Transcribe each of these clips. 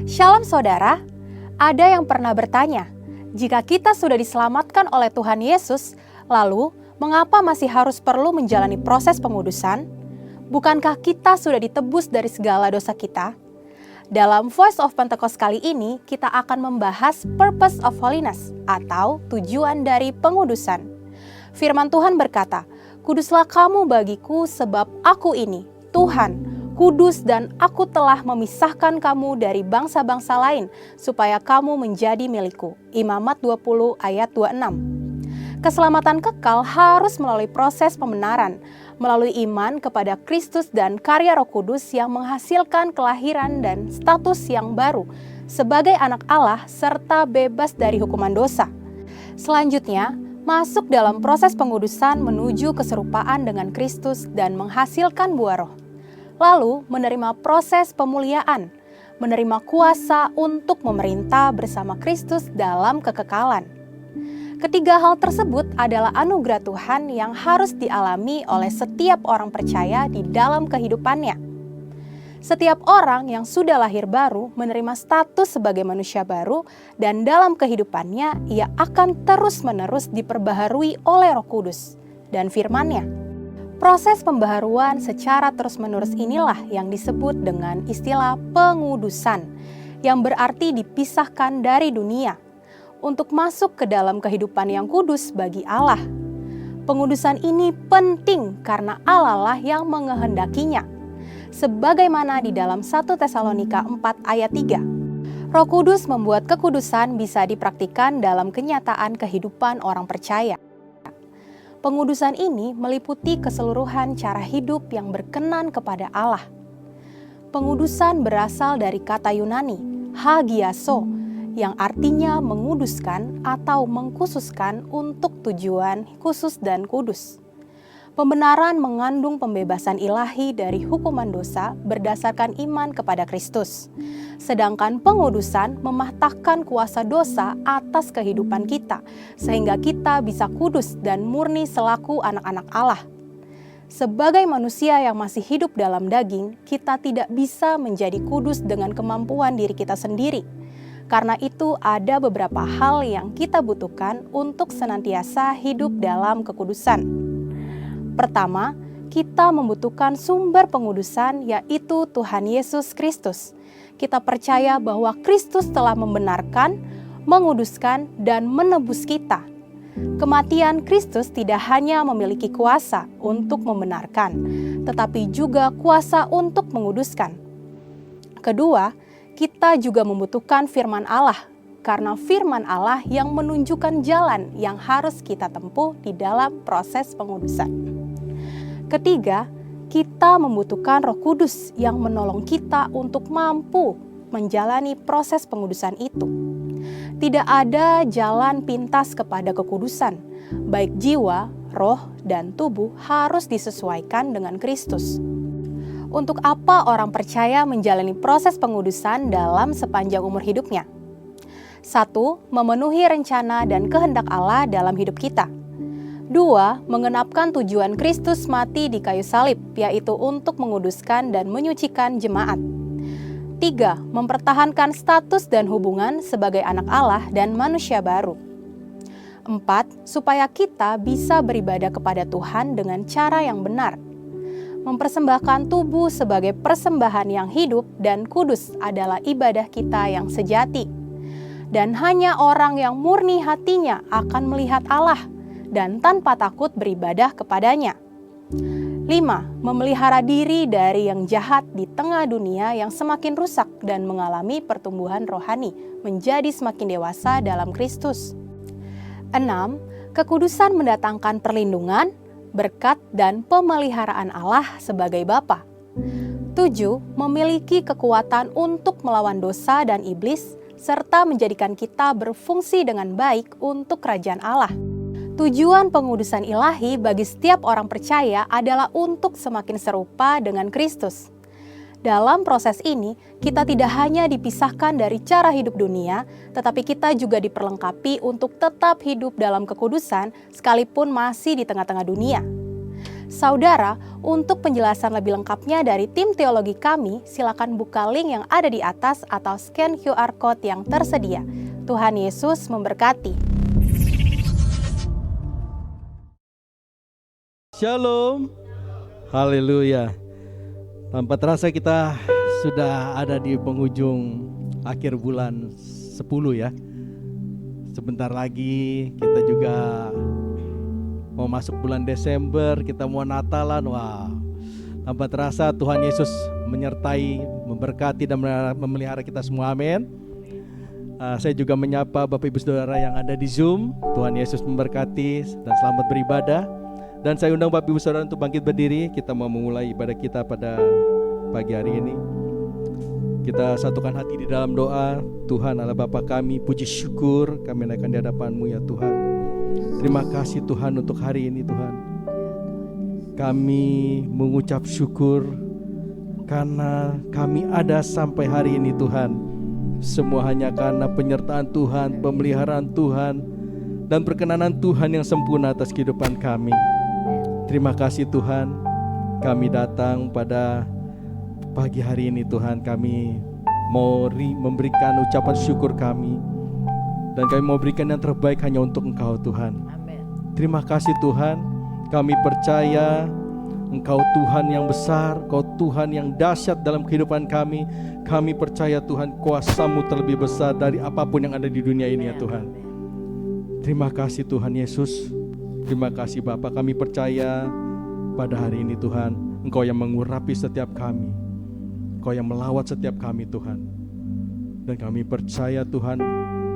Shalom saudara, ada yang pernah bertanya, jika kita sudah diselamatkan oleh Tuhan Yesus, lalu mengapa masih harus perlu menjalani proses pengudusan? Bukankah kita sudah ditebus dari segala dosa kita? Dalam Voice of Pentecost kali ini, kita akan membahas Purpose of Holiness atau tujuan dari pengudusan. Firman Tuhan berkata, "Kuduslah kamu bagiku sebab aku ini, Tuhan, kudus dan aku telah memisahkan kamu dari bangsa-bangsa lain supaya kamu menjadi milikku." Imamat 20 ayat 26. Keselamatan kekal harus melalui proses pembenaran, melalui iman kepada Kristus dan karya Roh Kudus yang menghasilkan kelahiran dan status yang baru sebagai anak Allah serta bebas dari hukuman dosa. Selanjutnya, masuk dalam proses pengudusan menuju keserupaan dengan Kristus dan menghasilkan buah roh. Lalu menerima proses pemuliaan, menerima kuasa untuk memerintah bersama Kristus dalam kekekalan. Ketiga hal tersebut adalah anugerah Tuhan yang harus dialami oleh setiap orang percaya di dalam kehidupannya. Setiap orang yang sudah lahir baru menerima status sebagai manusia baru dan dalam kehidupannya ia akan terus-menerus diperbaharui oleh Roh Kudus dan firman-Nya. Proses pembaharuan secara terus-menerus inilah yang disebut dengan istilah pengudusan, yang berarti dipisahkan dari dunia, untuk masuk ke dalam kehidupan yang kudus bagi Allah. Pengudusan ini penting karena Allah lah yang mengehendakinya. Sebagaimana di dalam 1 Tesalonika 4 ayat 3. Roh Kudus membuat kekudusan bisa dipraktikkan dalam kenyataan kehidupan orang percaya. Pengudusan ini meliputi keseluruhan cara hidup yang berkenan kepada Allah. Pengudusan berasal dari kata Yunani, hagiaso, yang artinya menguduskan atau mengkhususkan untuk tujuan khusus dan kudus. Pembenaran mengandung pembebasan ilahi dari hukuman dosa berdasarkan iman kepada Kristus. Sedangkan pengudusan mematahkan kuasa dosa atas kehidupan kita, sehingga kita bisa kudus dan murni selaku anak-anak Allah. Sebagai manusia yang masih hidup dalam daging, kita tidak bisa menjadi kudus dengan kemampuan diri kita sendiri. Karena itu ada beberapa hal yang kita butuhkan untuk senantiasa hidup dalam kekudusan. Pertama, kita membutuhkan sumber pengudusan yaitu Tuhan Yesus Kristus. Kita percaya bahwa Kristus telah membenarkan, menguduskan, dan menebus kita. Kematian Kristus tidak hanya memiliki kuasa untuk membenarkan, tetapi juga kuasa untuk menguduskan. Kedua, kita juga membutuhkan firman Allah, karena firman Allah yang menunjukkan jalan yang harus kita tempuh di dalam proses pengudusan. Ketiga, kita membutuhkan Roh Kudus yang menolong kita untuk mampu menjalani proses pengudusan itu. Tidak ada jalan pintas kepada kekudusan, baik jiwa, roh, dan tubuh harus disesuaikan dengan Kristus. Untuk apa orang percaya menjalani proses pengudusan dalam sepanjang umur hidupnya? 1. Memenuhi rencana dan kehendak Allah dalam hidup kita. 2. Mengenapkan tujuan Kristus mati di kayu salib, yaitu untuk menguduskan dan menyucikan jemaat. 3. Mempertahankan status dan hubungan sebagai anak Allah dan manusia baru. 4. Supaya kita bisa beribadah kepada Tuhan dengan cara yang benar. Mempersembahkan tubuh sebagai persembahan yang hidup dan kudus adalah ibadah kita yang sejati. Dan hanya orang yang murni hatinya akan melihat Allah dan tanpa takut beribadah kepadanya. 5. Memelihara diri dari yang jahat di tengah dunia yang semakin rusak dan mengalami pertumbuhan rohani menjadi semakin dewasa dalam Kristus. 6. Kekudusan mendatangkan perlindungan, berkat, dan pemeliharaan Allah sebagai Bapa. 7. Memiliki kekuatan untuk melawan dosa dan iblis, serta menjadikan kita berfungsi dengan baik untuk kerajaan Allah. Tujuan pengudusan ilahi bagi setiap orang percaya adalah untuk semakin serupa dengan Kristus. Dalam proses ini, kita tidak hanya dipisahkan dari cara hidup dunia, tetapi kita juga diperlengkapi untuk tetap hidup dalam kekudusan sekalipun masih di tengah-tengah dunia. Saudara, untuk penjelasan lebih lengkapnya dari tim teologi kami, silakan buka link yang ada di atas atau scan QR Code yang tersedia. Tuhan Yesus memberkati. Shalom, haleluya. Tanpa terasa kita sudah ada di penghujung akhir bulan 10 ya. Sebentar lagi kita juga mau masuk bulan Desember, kita mau Natalan. Wow. Tanpa terasa Tuhan Yesus menyertai, memberkati dan memelihara kita semua. Amin. Saya juga menyapa Bapak Ibu Saudara yang ada di Zoom. Tuhan Yesus memberkati dan selamat beribadah. Dan saya undang Bapak Ibu Saudara untuk bangkit berdiri. Kita mau memulai ibadah kita pada pagi hari ini. Kita satukan hati di dalam doa. Tuhan Allah Bapa kami, puji syukur kami naikkan di hadapan-Mu ya Tuhan. Terima kasih Tuhan untuk hari ini Tuhan. Kami mengucap syukur karena kami ada sampai hari ini Tuhan. Semua hanya karena penyertaan Tuhan, pemeliharaan Tuhan, dan perkenanan Tuhan yang sempurna atas kehidupan kami. Terima kasih Tuhan, kami datang pada pagi hari ini Tuhan, kami mau memberikan ucapan syukur kami. Dan kami mau berikan yang terbaik hanya untuk Engkau Tuhan. Amen. Terima kasih Tuhan, kami percaya Engkau Tuhan yang besar, Engkau Tuhan yang dahsyat dalam kehidupan kami. Kami percaya Tuhan kuasa-Mu terlebih besar dari apapun yang ada di dunia ini ya Tuhan. Terima kasih Tuhan Yesus. Terima kasih Bapa, kami percaya pada hari ini Tuhan, Engkau yang mengurapi setiap kami. Engkau yang melawat setiap kami Tuhan. Dan kami percaya Tuhan,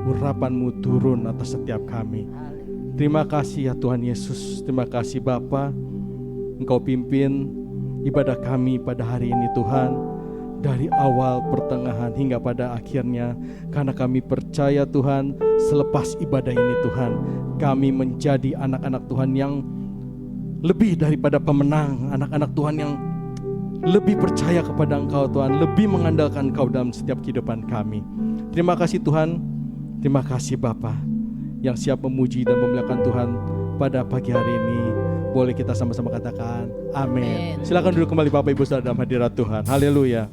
urapan-Mu turun atas setiap kami. Terima kasih ya Tuhan Yesus. Terima kasih Bapa, Engkau pimpin ibadah kami pada hari ini Tuhan. Dari awal, pertengahan, hingga pada akhirnya. Karena kami percaya Tuhan, selepas ibadah ini Tuhan, kami menjadi anak-anak Tuhan yang lebih daripada pemenang. Anak-anak Tuhan yang lebih percaya kepada Engkau Tuhan, lebih mengandalkan Engkau dalam setiap kehidupan kami. Terima kasih Tuhan, terima kasih Bapa yang siap memuji dan memuliakan Tuhan pada pagi hari ini. Boleh kita sama-sama katakan amin. Silakan duduk kembali Bapak Ibu Saudara dalam hadirat Tuhan. Haleluya.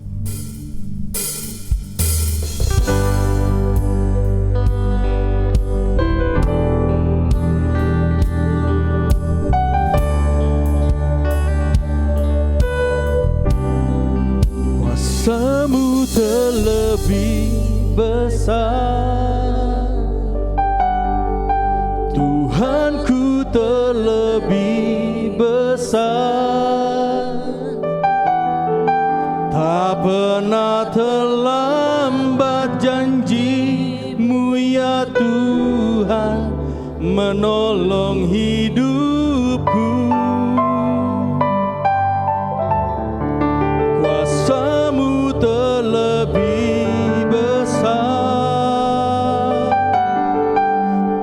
Kuasa-Mu terlebih besar, Tuhanku terlebih besar. Tak pernah terlambat janji-Mu ya Tuhan, menolong hidupku. Kuasa-Mu terlebih besar,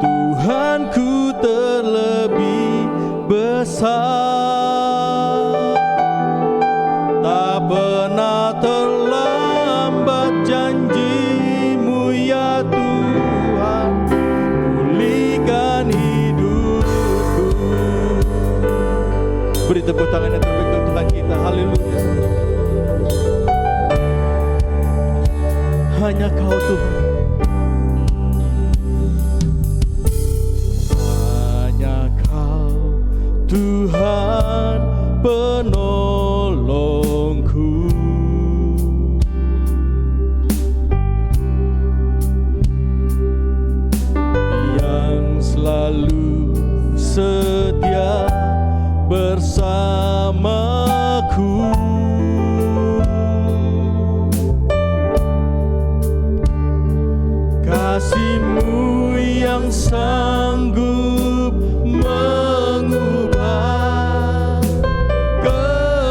Tuhanku terlebih besar. Tak pernah terlambat janji-Mu ya Tuhan, pulihkan hidupku. Beri tepuk tangan yang terbaik untuk Tuhan kita. Haleluya. Hanya Kau Tuhan, hanya Kau Tuhan penolongku. Yang selalu setia bersamaku. Kasih-Mu yang sanggup mengubah kehidupanku.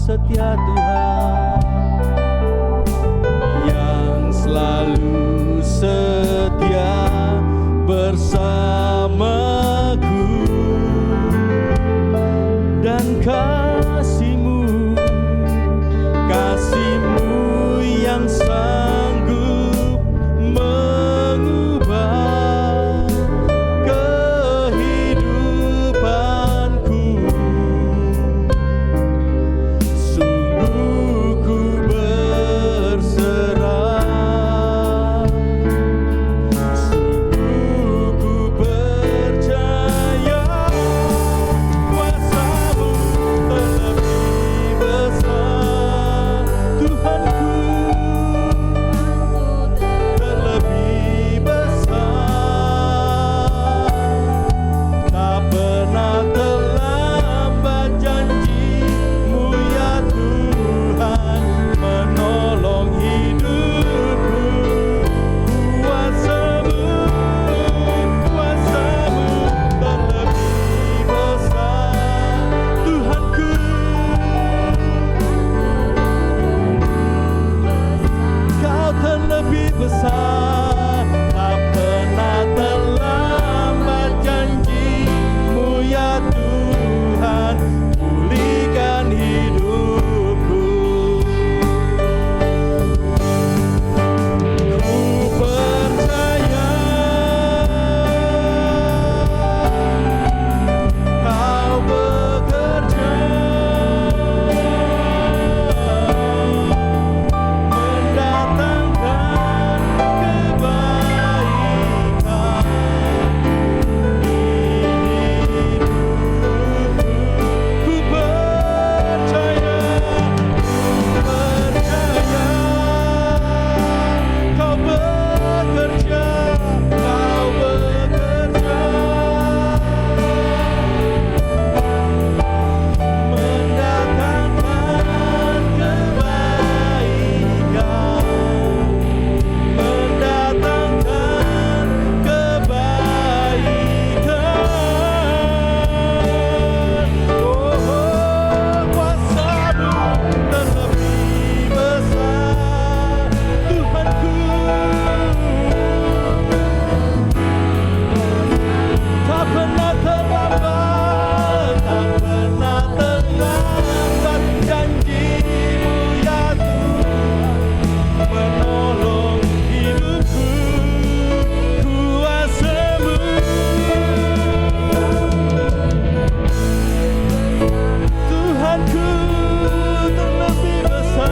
setia Tuhan, yang selalu setia bersamaku, dan kasih-Mu, kasih-Mu yang sanggup mengubah kehidupanku. Sungguh ku berserah, sungguh ku percaya kuasa-Mu terlebih besar, Tuhanku, terlebih besar. Tak pernah terlambat janji-Mu ya Tuhan, menolong hidupku. Kuasa-Mu, kuasa-Mu terlebih besar, Tuhanku. Kau terlebih besar, tak pernah terlambat janji-Mu ya Tuhan, pulihkan hidupku. Ku percaya Kau bekerja mendatangkan kebaikan di hidupku. Ku percaya Kau bekerja, Kau bekerja mendatangkan kebaikan, mendatangkan kebaikan. Oh, kuasa-Mu terlebih besar, Tuhanku. Tak pernah terlambat, tak pernah terlambat janji-Mu ya Tuhan, menolong hidupku. Kuasa-Mu, Tuhanku, terlebih besar.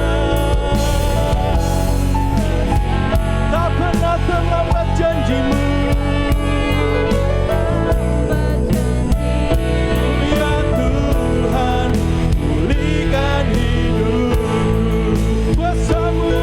Tak pernah terlambat janji-Mu ya Tuhan, pulihkan hidupku. Kuasa-Mu,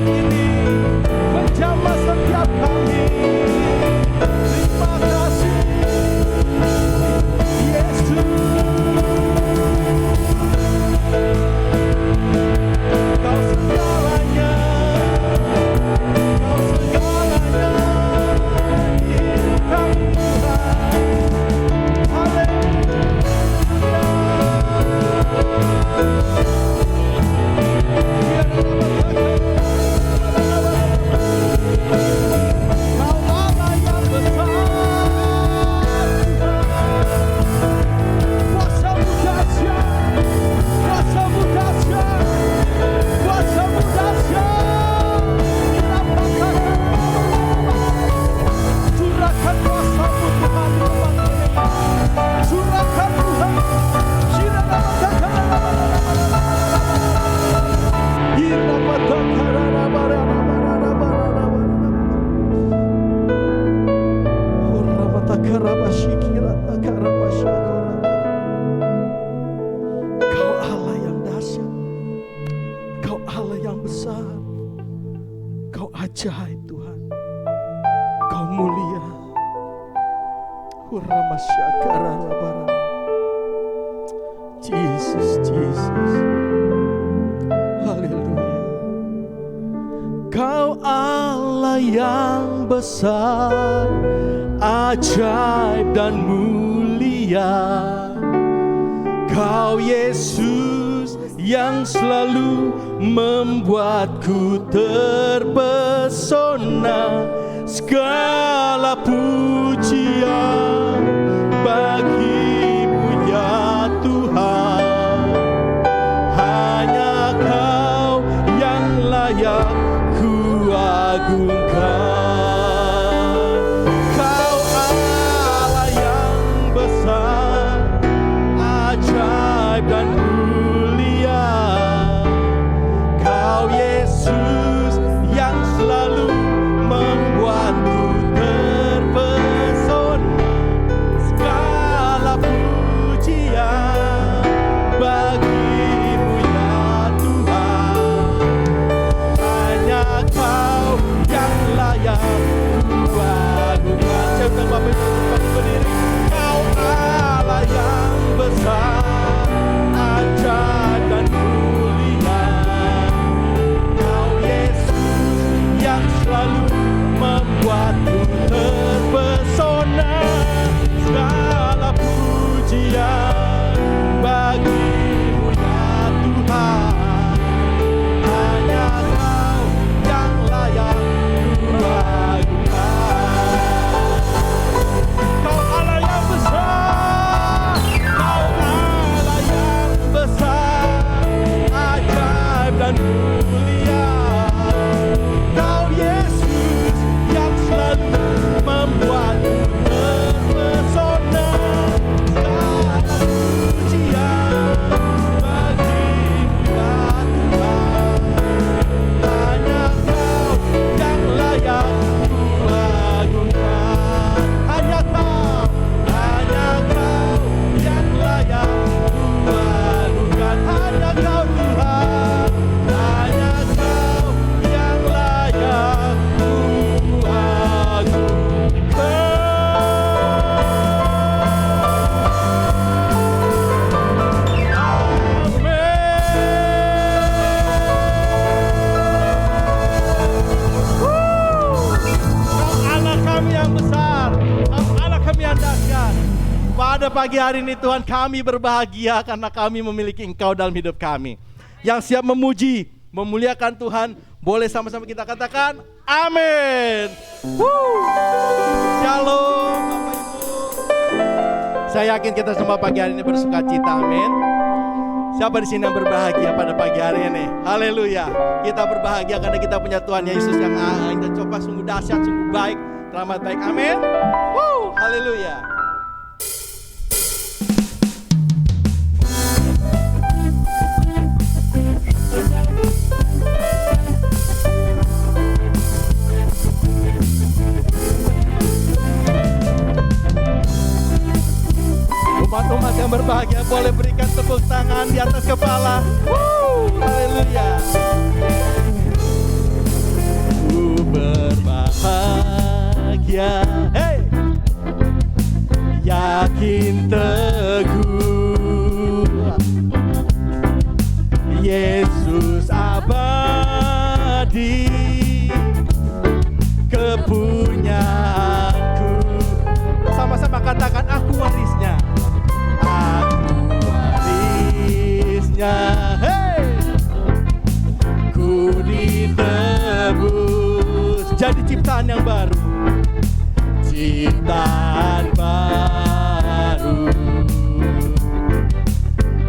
saat ini menjamah setiap kami. Terima kasih Yesus. Kau segalanya, Kau segalanya di hidup kami Tuhan. Kau Allah yang besar Tuhan. Kuasa-Mu dahsyat, kuasa-Mu dahsyat, kuasa-Mu dahsyat. Curahkan kuasa-Mu Tuhan di tempat ini. Curahkan Tuhan. Kau Allah yang dahsyat, Kau Allah yang besar, Kau ajaib Tuhan, Kau mulia. Jesus, Jesus, haleluya. Kau Allah yang besar, ajaib dan mulia. Kau Yesus yang selalu membuatku terpesona. Segala pujian bagi-Mu ya Tuhan. Hanya Kau yang layak ku agungkan. Kau Allah yang besar, ajaib dan mulia. Kau Yesus yang selalu membuatku terpesona. Segala pujian bagi-Mu ya Tuhan. Hanya Kau yang layak ku agungkan. Siapkan Bapak Ibu cepat berdiri. Kau Allah yang besar, ajaib dan mulia. Kau Yesus yang selalu membuatku terpesona. Segala pujian bagi-Mu ya Tuhan. Hanya Kau yang layak ku agungkan. Kau Allah yang besar, Kau Allah yang besar, ajaib dan mulia. Kau Yesus yang selalu membuatku terpesona. Segala pujian bagi-Mu ya Tuhan. Hanya Kau yang layak ku agungkan. Hanya Kau yang layak ku agungkan. Hanya Kau Tuhan. Hanya Kau yang layak ku agungkan. Kau Allah kami yang besar, Kau Allah kami yang dahsyat. Pada pagi hari ini Tuhan, kami berbahagia karena kami memiliki Engkau dalam hidup kami. Yang siap memuji, memuliakan Tuhan, boleh sama-sama kita katakan amin. Shalom Bapak Ibu. Saya yakin kita semua pagi hari ini bersuka cita, amin. Siapa di sini yang berbahagia pada pagi hari ini? Haleluya. Kita berbahagia karena kita punya Tuhan Yesus yang kita coba sungguh dahsyat, sungguh baik, teramat baik. Amin. Haleluya. Umat-umat yang berbahagia boleh berikan tepuk tangan di atas kepala. Haleluya. jadi ciptaan yang baru. Ciptaan baru,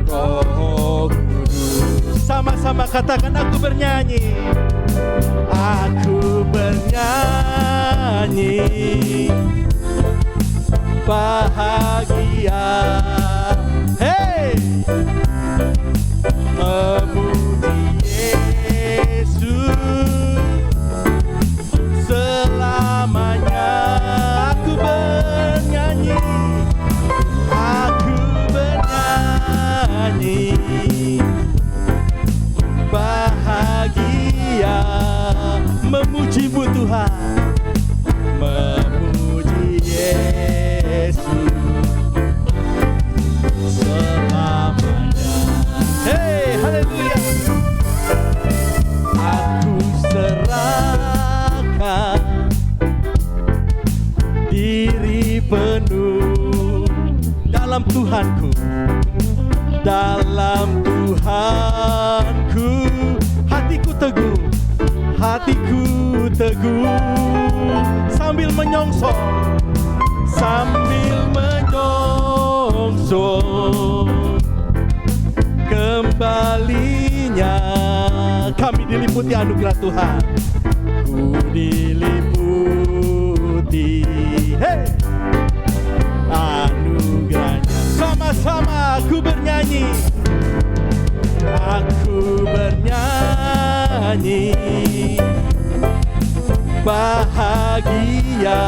Roh Kudus. Sama-sama katakan, aku bernyanyi. Aku bernyanyi bahagia, hey, memuji Yesus selamanya. Aku bernyanyi, aku bernyanyi bahagia, memuji-Mu Tuhan, memuji Yesus selamanya. Hey, haleluya. Aku serahkan diri penuh dalam Tuhanku, dalam Tuhanku. Hatiku teguh, hatiku teguh, sambil menyongsong, sambil menyongsong kembalinya. Kami diliputi anugerah Tuhan, ku diliputi, hey, anugerahnya. Sama-sama aku bernyanyi, aku bernyanyi bahagia,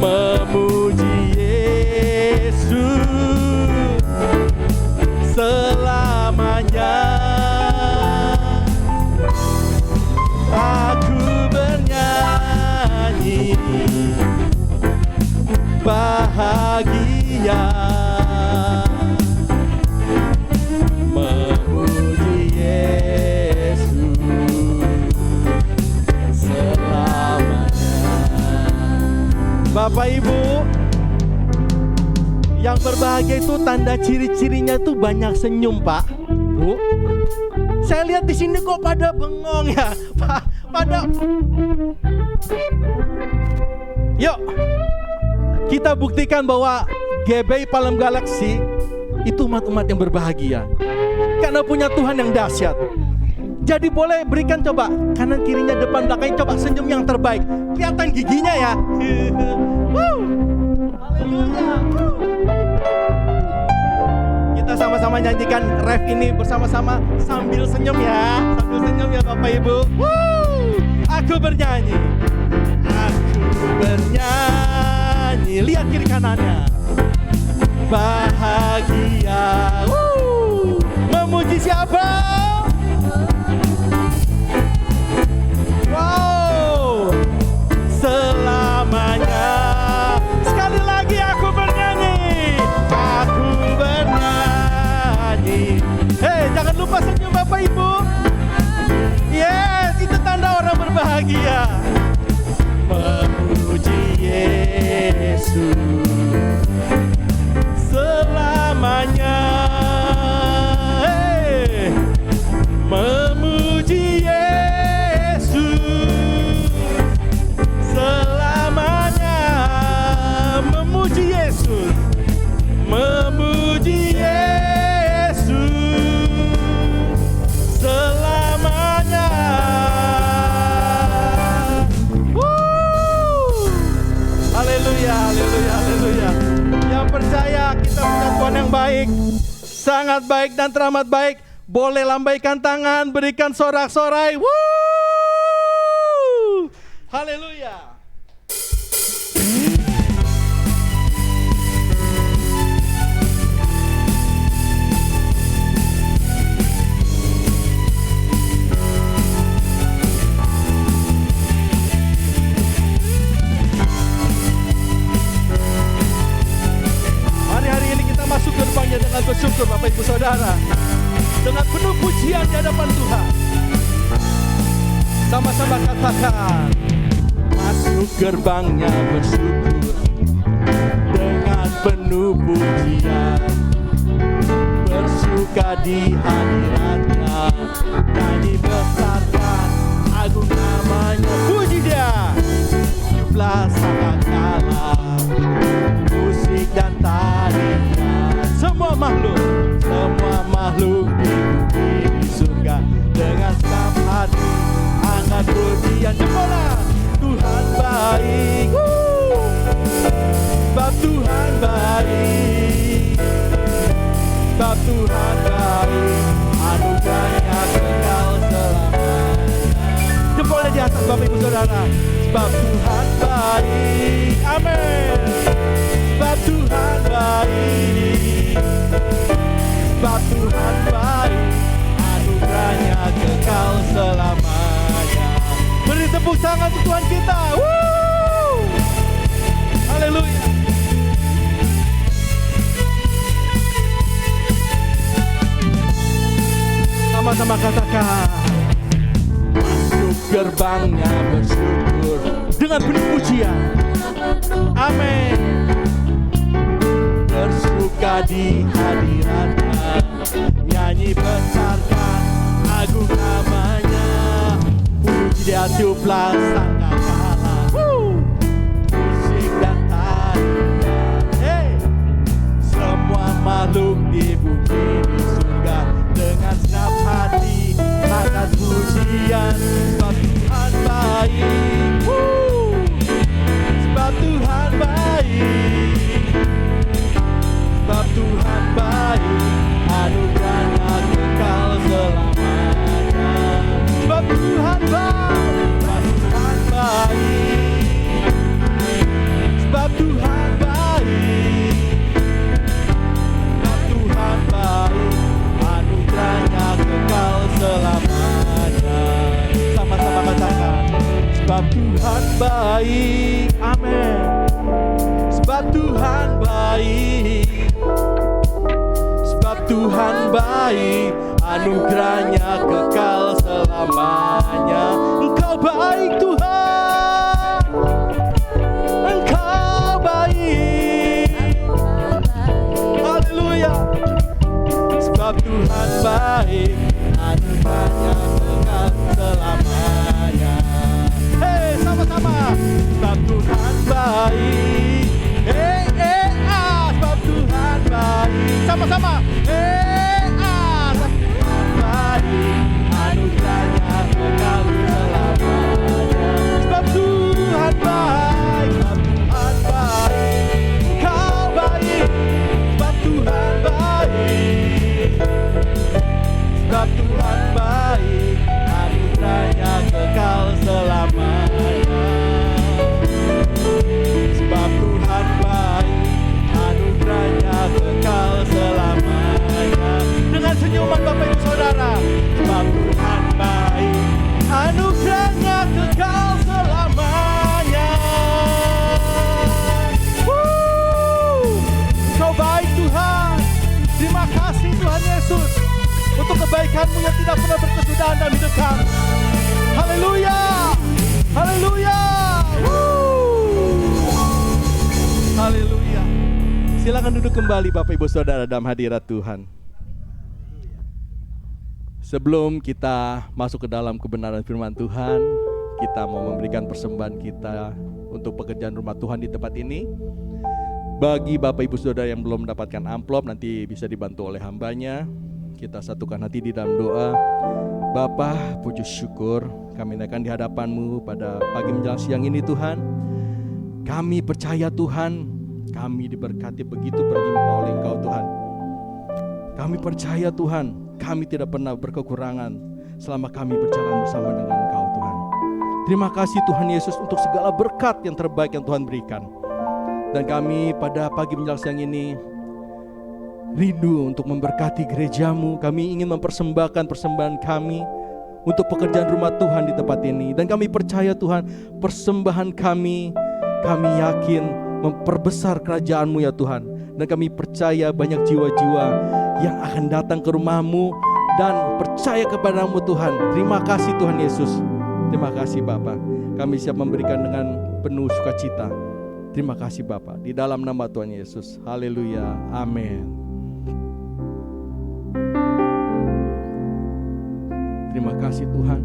memuji Yesus selamanya. Aku bernyanyi bahagia, memuji Yesus selamanya. Bapak Ibu, yang berbahagia itu tanda ciri-cirinya tuh banyak senyum, Pak, Bu. Saya lihat di sini kok pada bengong ya, Pak. Yuk, kita buktikan bahwa GBI Palem Galaksi itu umat-umat yang berbahagia karena punya Tuhan yang dahsyat. Jadi boleh berikan coba kanan kirinya, depan belakangnya, coba senyum yang terbaik. Kelihatan giginya ya. Haleluya. Kita sama-sama nyanyikan ref ini bersama-sama sambil senyum ya. Sambil senyum ya Bapak Ibu. Aku bernyanyi, aku bernyanyi. Lihat kiri kanannya, bahagia. Memuji siapa? Wow, selamanya. Sekali lagi aku bernyanyi, aku bernyanyi. Hei, jangan lupa senyum Bapak Ibu. Yes, itu tanda orang berbahagia. Memuji Yesus selamanya. Hey, memuji Yesus selamanya. Memuji Yesus, memuji Yesus selamanya. Haleluya, haleluya, haleluya. Yang percaya kita punya Tuhan yang baik, sangat baik dan teramat baik. Boleh lambaikan tangan, berikan sorak-sorai. Haleluya. Hari ini kita masuk gerbangnya dengan bersyukur Bapak Ibu Saudara, dengan penuh pujian di hadapan Tuhan. Sama-sama katakan, masuk gerbangnya bersyukur dengan penuh pujian, bersuka di hadiratnya, nyanyi besarkan sangat pujian. Jempolnya Tuhan baik, sebab Tuhan baik, sebab Tuhan baik, anugerahnya kekal selamanya. Jempolnya di atas Bapak Ibu Saudara. Sebab Tuhan baik, amin. Sebab Tuhan baik, sebab Tuhan baik, anugerahnya kekal selamanya. Beri tepuk tangan untuk Tuhan kita. Woo! Haleluya. Sama-sama katakan, masuk gerbangnya bersyukur dengan penuh pujian. Amin. Bersuka di hadiratnya, nyanyi besarkan agung namanya. Puji dia tiuplah sangkakala, musik dan tarian. Hey, semua makhluk di bumi di surga dengan senap hati angkat pujian. Sebab Tuhan baik, sebab Tuhan baik, sebab Tuhan baik, anugerahnya kekal selamanya. Sebab Tuhan baik, sebab Tuhan baik, sebab Tuhan baik, sebab Tuhan baik, anugerahnya kekal selamanya. Sama-sama katakan, sebab Tuhan baik, amin. Sebab Tuhan baik, sebab Tuhan baik, anugerahnya kekal selamanya. Engkau baik Tuhan, Engkau baik, haleluya. Sebab Tuhan baik, anugerahnya kekal selamanya. Hei, sama-sama. Sebab Tuhan baik, sebab Tuhan baik. Sama-sama. Sebab Tuhan baik, anugerahnya kekal selamanya. Sebab Tuhan baik, sebab Tuhan baik, Engkau baik. Sebab Tuhan baik, sebab Tuhan baik, anugerahnya kekal selamanya. Sebab Tuhan baik, anugerahnya kekal selamanya. Dengan senyuman Bapak Ibu Saudara. Sebab Tuhan baik, anugerahnya kekal selamanya. Kau baik Tuhan. Terima kasih Tuhan Yesus untuk kebaikan-Mu yang tidak pernah berkesudahan dalam hidup kami. Haleluya, haleluya, haleluya. Silakan duduk kembali Bapak Ibu Saudara dalam hadirat Tuhan. Sebelum kita masuk ke dalam kebenaran firman Tuhan, kita mau memberikan persembahan kita untuk pekerjaan rumah Tuhan di tempat ini. Bagi Bapak Ibu Saudara yang belum mendapatkan amplop, nanti bisa dibantu oleh hambanya. Kita satukan hati di dalam doa. Bapa, puji syukur kami naikkan di hadapan-Mu pada pagi menjelang siang ini Tuhan. Kami percaya Tuhan, kami diberkati begitu berlimpah oleh Engkau Tuhan. Kami percaya Tuhan, kami tidak pernah berkekurangan selama kami berjalan bersama dengan Engkau Tuhan. Terima kasih Tuhan Yesus untuk segala berkat yang terbaik yang Tuhan berikan. Dan kami pada pagi menjelang siang ini rindu untuk memberkati gereja-Mu. Kami ingin mempersembahkan persembahan kami untuk pekerjaan rumah Tuhan di tempat ini. Dan kami percaya Tuhan, persembahan kami yakin memperbesar kerajaan-Mu ya Tuhan. Dan kami percaya banyak jiwa-jiwa yang akan datang ke rumah-Mu dan percaya kepada-Mu Tuhan. Terima kasih Tuhan Yesus. Terima kasih Bapa. Kami siap memberikan dengan penuh sukacita. Terima kasih Bapa. Di dalam nama Tuhan Yesus. Haleluya. Amin. Terima kasih Tuhan.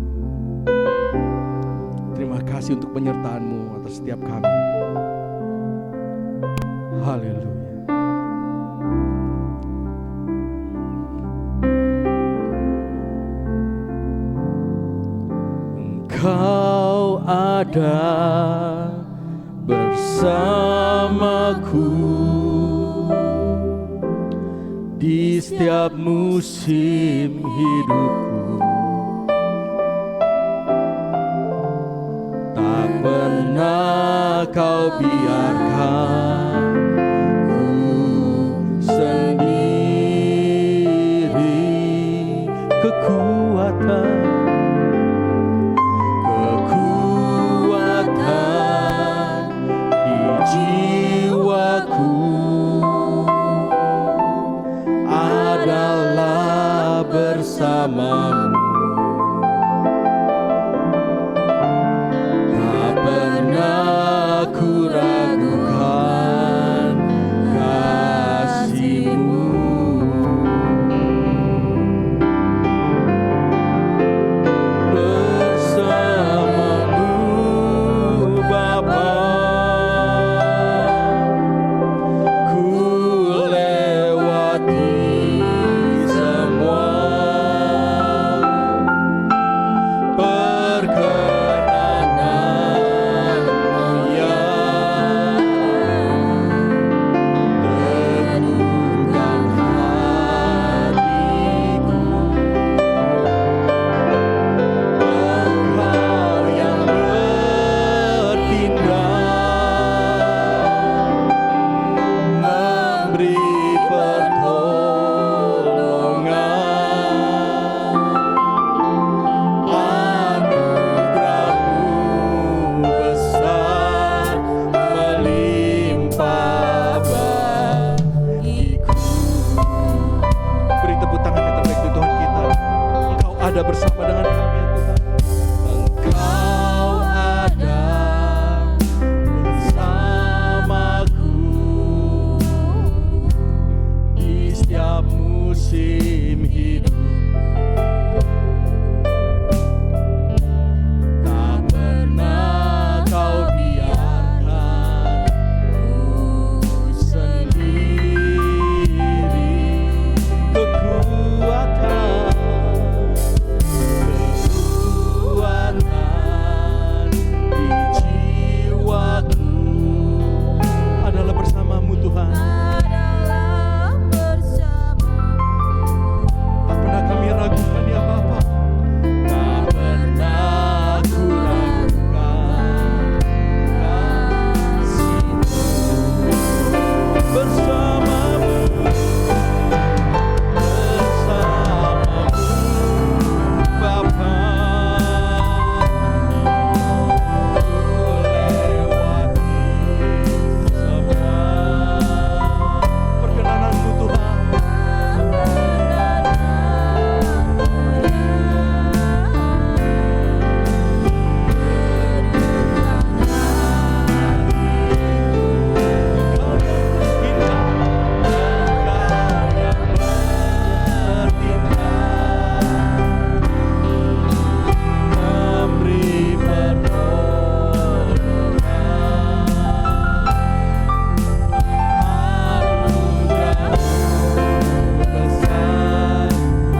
Terima kasih untuk penyertaan-Mu atas setiap kami. Haleluya. Engkau ada bersamaku di setiap musim hidupku. Tak pernah kau biarkan ku sendiri. Kekuatan di jiwaku adalah bersamamu. Tak pernah ku ragukan kasih-Mu. Bersamamu Bapa, ku lewati semua perkenanan-Mu ya. Teguhkan hatiku, Engkau yang bertindak, memberi pertolongan. Anugerah-Mu besar melimpah bagiku. Beri tepuk tangan yang terbaik untuk Tuhan kita. Engkau ada bersama dengan kami ya Tuhan. Engkau ada bersamaku di setiap musim hidup. Tak pernah kau biarkan ku sendiri. Kekuatan di jiwaku adalah bersama-Mu Tuhan. Tak pernah kami ragukan ya Bapa. Tak pernah ku ragukan kasih-Mu. Bersama-Mu, Bapa, ku lewati semua perkenanan-Mu Tuhan. Memberi pertolongan. Anugerah-Mu besar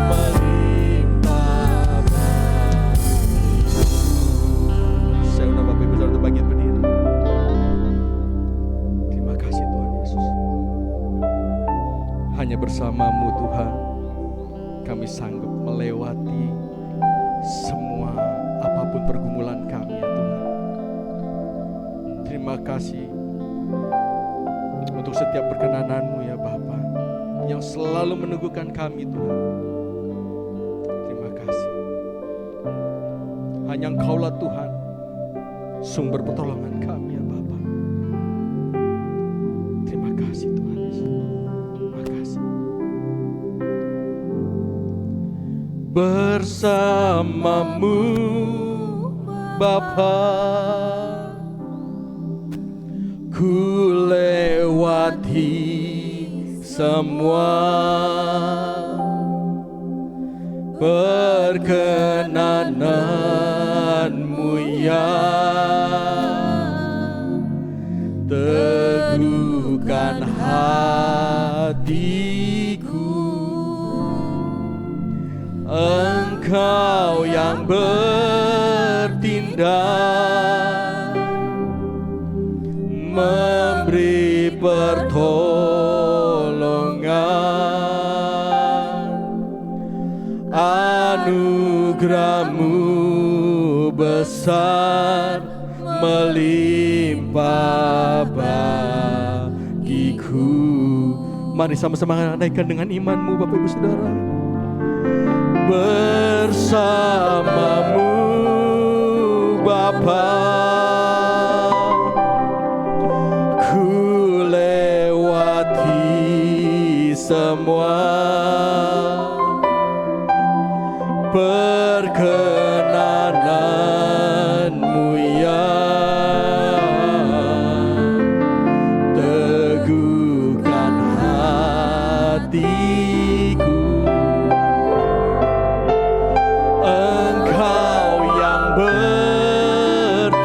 melimpah bagiku. Saya undang Bapak Ibu Saudara untuk bangkit berdiri. Terima kasih Tuhan Yesus. Hanya bersama-Mu Tuhan kami sanggup melewati semua apapun pergumulan kami ya Tuhan. Terima kasih untuk setiap perkenanan-Mu ya Bapa yang selalu meneguhkan kami Tuhan. Terima kasih. Hanya Engkaulah Tuhan sumber pertolongan kami ya Bapa. Terima kasih Tuhan Yesus. Terima kasih. Bersama-Mu Bapa, ku lewati semua perkenanan-Mu ya. Teguhkan hatiku, Engkau yang bertindak, bertindak, memberi pertolongan. Anugerah-Mu besar melimpah bagiku. Mari sama-sama naikkan dengan imanmu Bapak Ibu Saudara. Bersama-Mu Bapa, ku lewati semua. Perkenanan-Mu ya teguhkan hatiku. Engkau yang bertindak,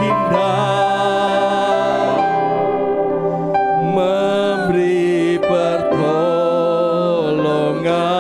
memberi pertolongan.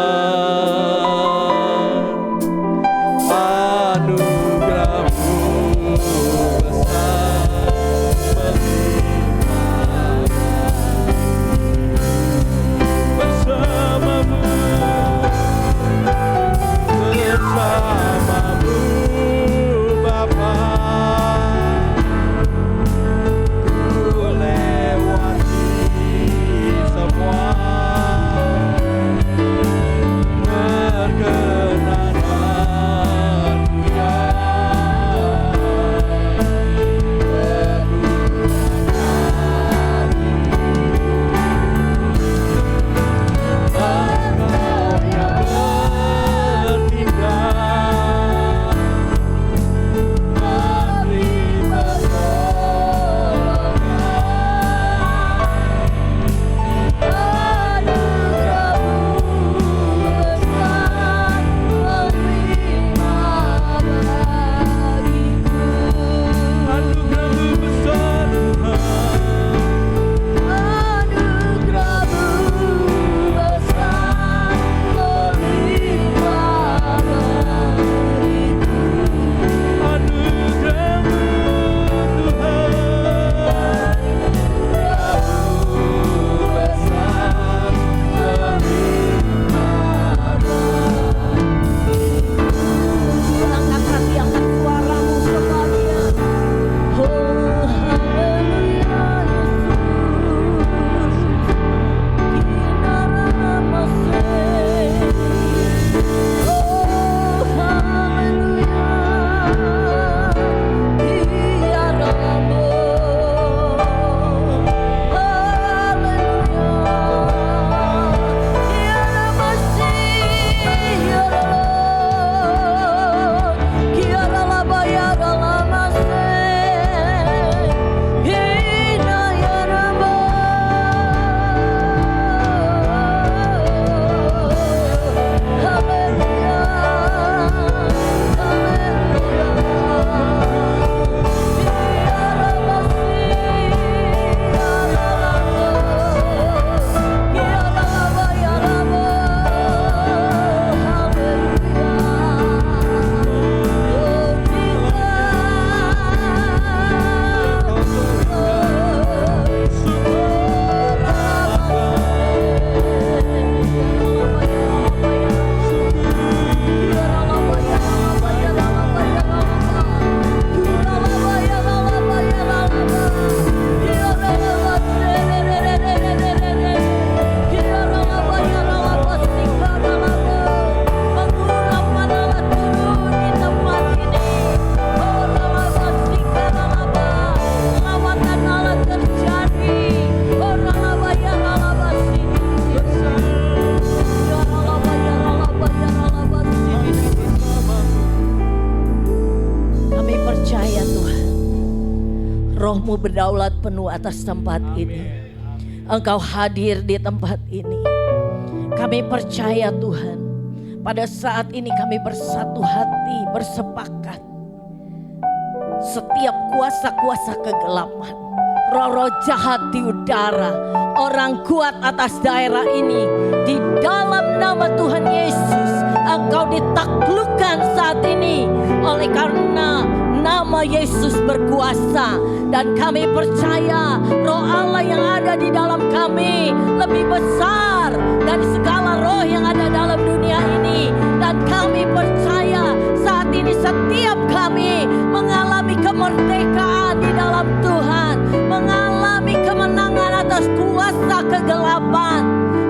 Roh-Mu berdaulat penuh atas tempat ini. Engkau hadir di tempat ini. Kami percaya Tuhan, pada saat ini kami bersatu hati, bersepakat. Setiap kuasa-kuasa kegelapan, roh-roh jahat di udara, orang kuat atas daerah ini, di dalam nama Tuhan Yesus, Engkau ditaklukkan saat ini oleh karena nama nama Yesus berkuasa. Dan kami percaya roh Allah yang ada di dalam kami lebih besar dari segala roh yang ada dalam dunia ini. Dan kami percaya saat ini setiap kami mengalami kemerdekaan di dalam Tuhan, mengalami kemenangan atas kuasa kegelapan.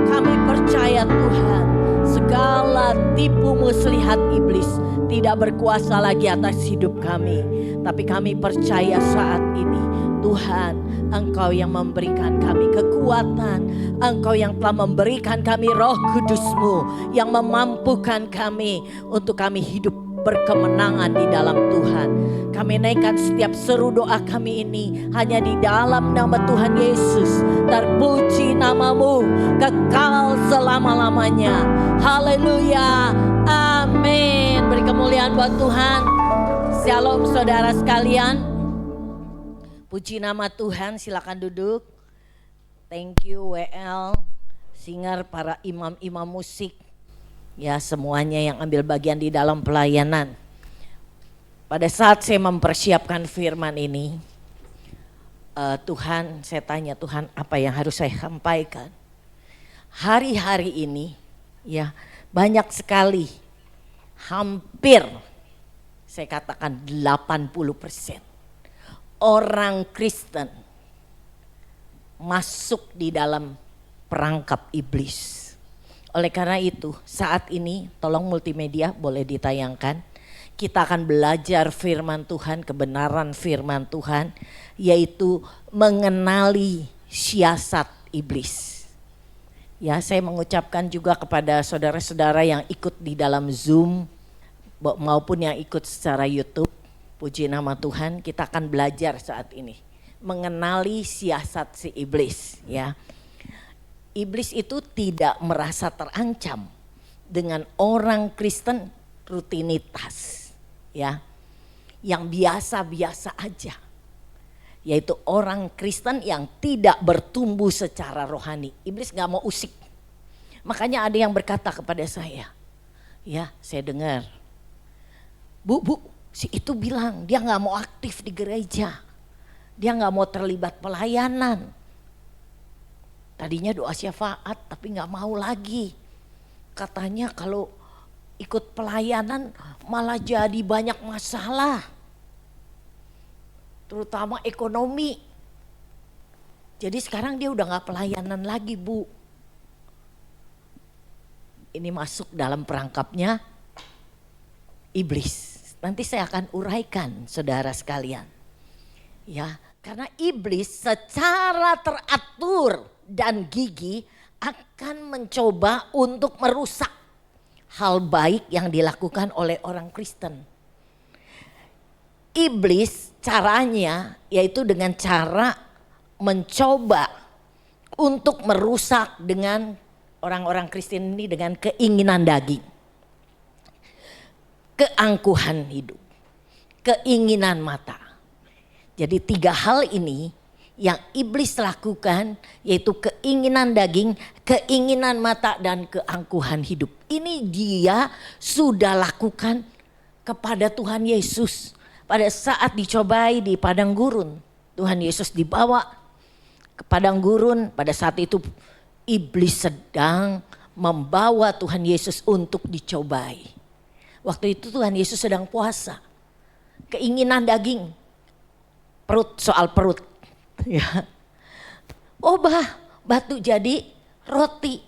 Kami percaya Tuhan, segala tipu muslihat iblis tidak berkuasa lagi atas hidup kami. Tapi kami percaya saat ini Tuhan, Engkau yang memberikan kami kekuatan, Engkau yang telah memberikan kami Roh Kudus-Mu yang memampukan kami untuk kami hidup berkemenangan di dalam Tuhan. Kami naikkan setiap seru doa kami ini hanya di dalam nama Tuhan Yesus. Terpuji namamu kekal selama-lamanya. Haleluya. Amin. Beri kemuliaan buat Tuhan. Shalom saudara sekalian. Puji nama Tuhan, silakan duduk. Thank you WL, singer, para imam-imam musik. Ya, semuanya yang ambil bagian di dalam pelayanan. Pada saat saya mempersiapkan firman ini, Tuhan, saya tanya Tuhan apa yang harus saya sampaikan. Hari-hari ini ya banyak sekali, hampir saya katakan 80% orang Kristen masuk di dalam perangkap iblis. Oleh karena itu saat ini tolong multimedia boleh ditayangkan. Kita akan belajar firman Tuhan, kebenaran firman Tuhan, yaitu mengenali siasat iblis. Ya, saya mengucapkan juga kepada saudara-saudara yang ikut di dalam Zoom maupun yang ikut secara YouTube. Puji nama Tuhan, kita akan belajar saat ini mengenali siasat si iblis, ya. Iblis itu tidak merasa terancam dengan orang Kristen rutinitas, ya, yang biasa-biasa aja, yaitu orang Kristen yang tidak bertumbuh secara rohani. Iblis gak mau usik. Makanya ada yang berkata kepada saya, ya saya dengar, Bu, si itu bilang dia gak mau aktif di gereja, dia gak mau terlibat pelayanan. Tadinya doa syafaat tapi gak mau lagi. Katanya kalau ikut pelayanan malah jadi banyak masalah. Terutama ekonomi. Jadi sekarang dia udah gak pelayanan lagi, Bu. Ini masuk dalam perangkapnya iblis. Nanti saya akan uraikan saudara sekalian. Ya, karena iblis secara teratur dan gigih akan mencoba untuk merusak hal baik yang dilakukan oleh orang Kristen. Iblis caranya yaitu dengan cara mencoba untuk merusak dengan orang-orang Kristen ini dengan keinginan daging, keangkuhan hidup, keinginan mata. Jadi 3 hal ini yang iblis lakukan, yaitu keinginan daging, keinginan mata, dan keangkuhan hidup. Ini dia sudah lakukan kepada Tuhan Yesus pada saat dicobai di padang gurun. Tuhan Yesus dibawa ke padang gurun, pada saat itu iblis sedang membawa Tuhan Yesus untuk dicobai. Waktu itu Tuhan Yesus sedang puasa. Keinginan daging, soal perut. Ya. Batu jadi roti.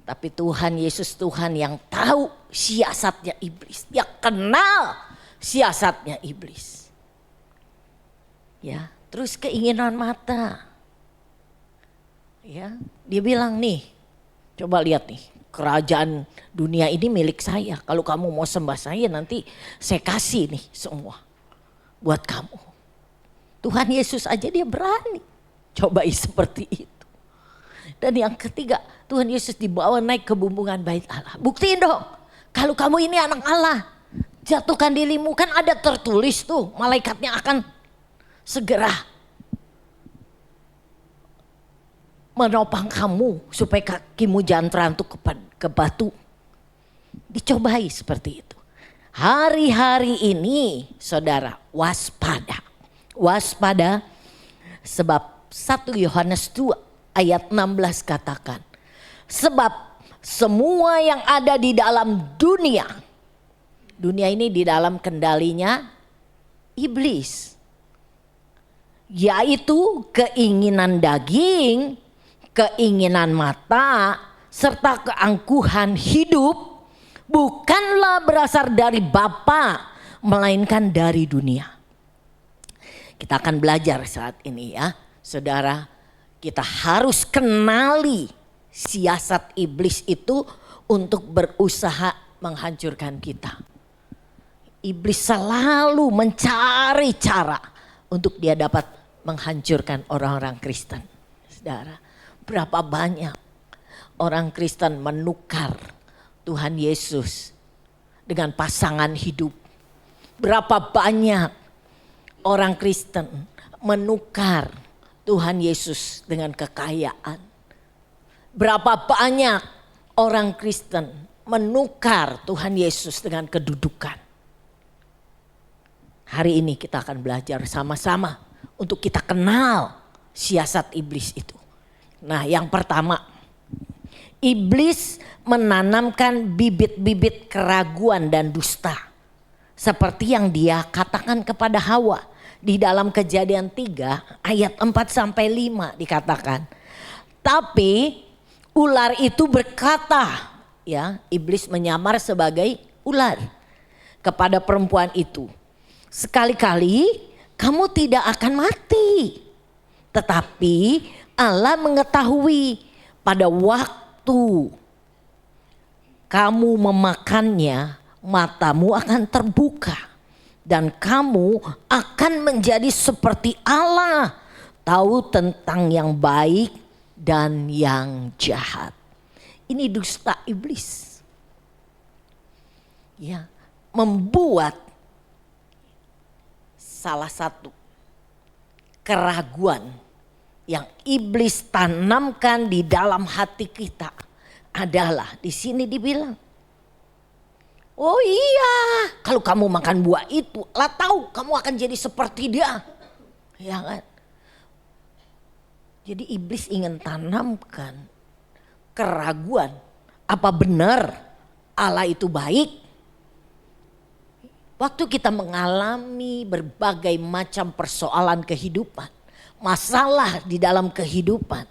Tapi Tuhan Yesus, Tuhan yang tahu siasatnya iblis. Dia kenal siasatnya iblis. Ya, terus keinginan mata. Ya, dia bilang nih, coba lihat nih, kerajaan dunia ini milik saya. Kalau kamu mau sembah saya nanti saya kasih nih semua buat kamu. Tuhan Yesus aja dia berani cobai seperti itu. Dan yang ketiga, Tuhan Yesus dibawa naik ke bumbungan bait Allah. Buktiin dong kalau kamu ini anak Allah. Jatuhkan dirimu, kan ada tertulis tuh malaikatnya akan segera menopang kamu supaya kakimu jangan terantuk ke batu. Dicobai seperti itu. Hari-hari ini saudara waspada. Waspada sebab 1 Yohanes 2 ayat 16 katakan. Sebab semua yang ada di dalam dunia. Dunia ini di dalam kendalinya iblis. Yaitu keinginan daging, keinginan mata, serta keangkuhan hidup bukanlah berasal dari Bapa, melainkan dari dunia. Kita akan belajar saat ini ya, saudara. Kita harus kenali siasat iblis itu untuk berusaha menghancurkan kita. Iblis selalu mencari cara untuk dia dapat menghancurkan orang-orang Kristen. Saudara, berapa banyak orang Kristen menukar Tuhan Yesus dengan pasangan hidup. Berapa banyak orang Kristen menukar Tuhan Yesus dengan kekayaan. Berapa banyak orang Kristen menukar Tuhan Yesus dengan kedudukan. Hari ini kita akan belajar sama-sama untuk kita kenal siasat iblis itu. Nah, yang pertama, iblis menanamkan bibit-bibit keraguan dan dusta. Seperti yang dia katakan kepada Hawa di dalam Kejadian 3 ayat 4-5 dikatakan. Tapi ular itu berkata, ya, iblis menyamar sebagai ular kepada perempuan itu. Sekali-kali kamu tidak akan mati. Tetapi Allah mengetahui pada waktu kamu memakannya, matamu akan terbuka. Dan kamu akan menjadi seperti Allah. Tahu tentang yang baik dan yang jahat. Ini dusta iblis. Ya, membuat salah satu keraguan yang iblis tanamkan di dalam hati kita adalah di sini dibilang, oh iya, kalau kamu makan buah itu, Allah tahu kamu akan jadi seperti dia. Ya kan? Jadi iblis ingin tanamkan keraguan, apa benar Allah itu baik? Waktu kita mengalami berbagai macam persoalan kehidupan, masalah di dalam kehidupan,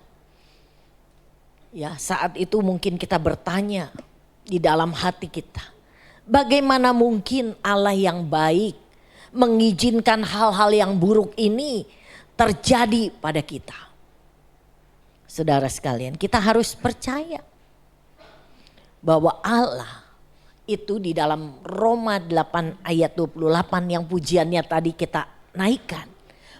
ya saat itu mungkin kita bertanya di dalam hati kita, bagaimana mungkin Allah yang baik mengizinkan hal-hal yang buruk ini terjadi pada kita? Saudara sekalian, kita harus percaya bahwa Allah itu di dalam Roma 8 ayat 28 yang pujiannya tadi kita naikkan.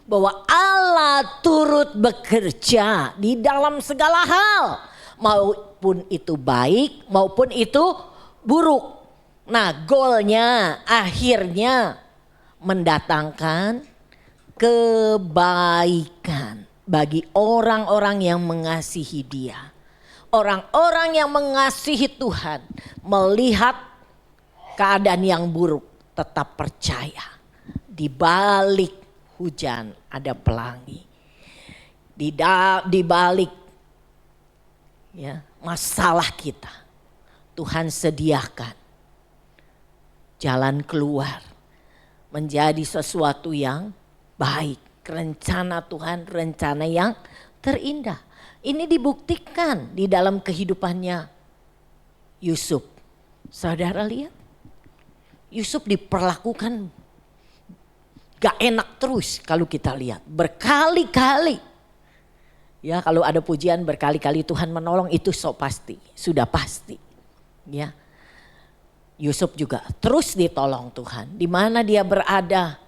Bahwa Allah turut bekerja di dalam segala hal. Maupun itu baik maupun itu buruk. Nah, goalnya akhirnya mendatangkan kebaikan bagi orang-orang yang mengasihi Dia. Orang-orang yang mengasihi Tuhan melihat keadaan yang buruk tetap percaya. Di balik hujan ada pelangi. Di balik ya, masalah kita Tuhan sediakan jalan keluar menjadi sesuatu yang baik. Rencana Tuhan, rencana yang terindah. Ini dibuktikan di dalam kehidupannya Yusuf. Saudara lihat, Yusuf diperlakukan gak enak terus kalau kita lihat. Berkali-kali. Ya, kalau ada pujian berkali-kali Tuhan menolong, itu so pasti, sudah pasti. Ya. Yusuf juga terus ditolong Tuhan. Di mana dia berada,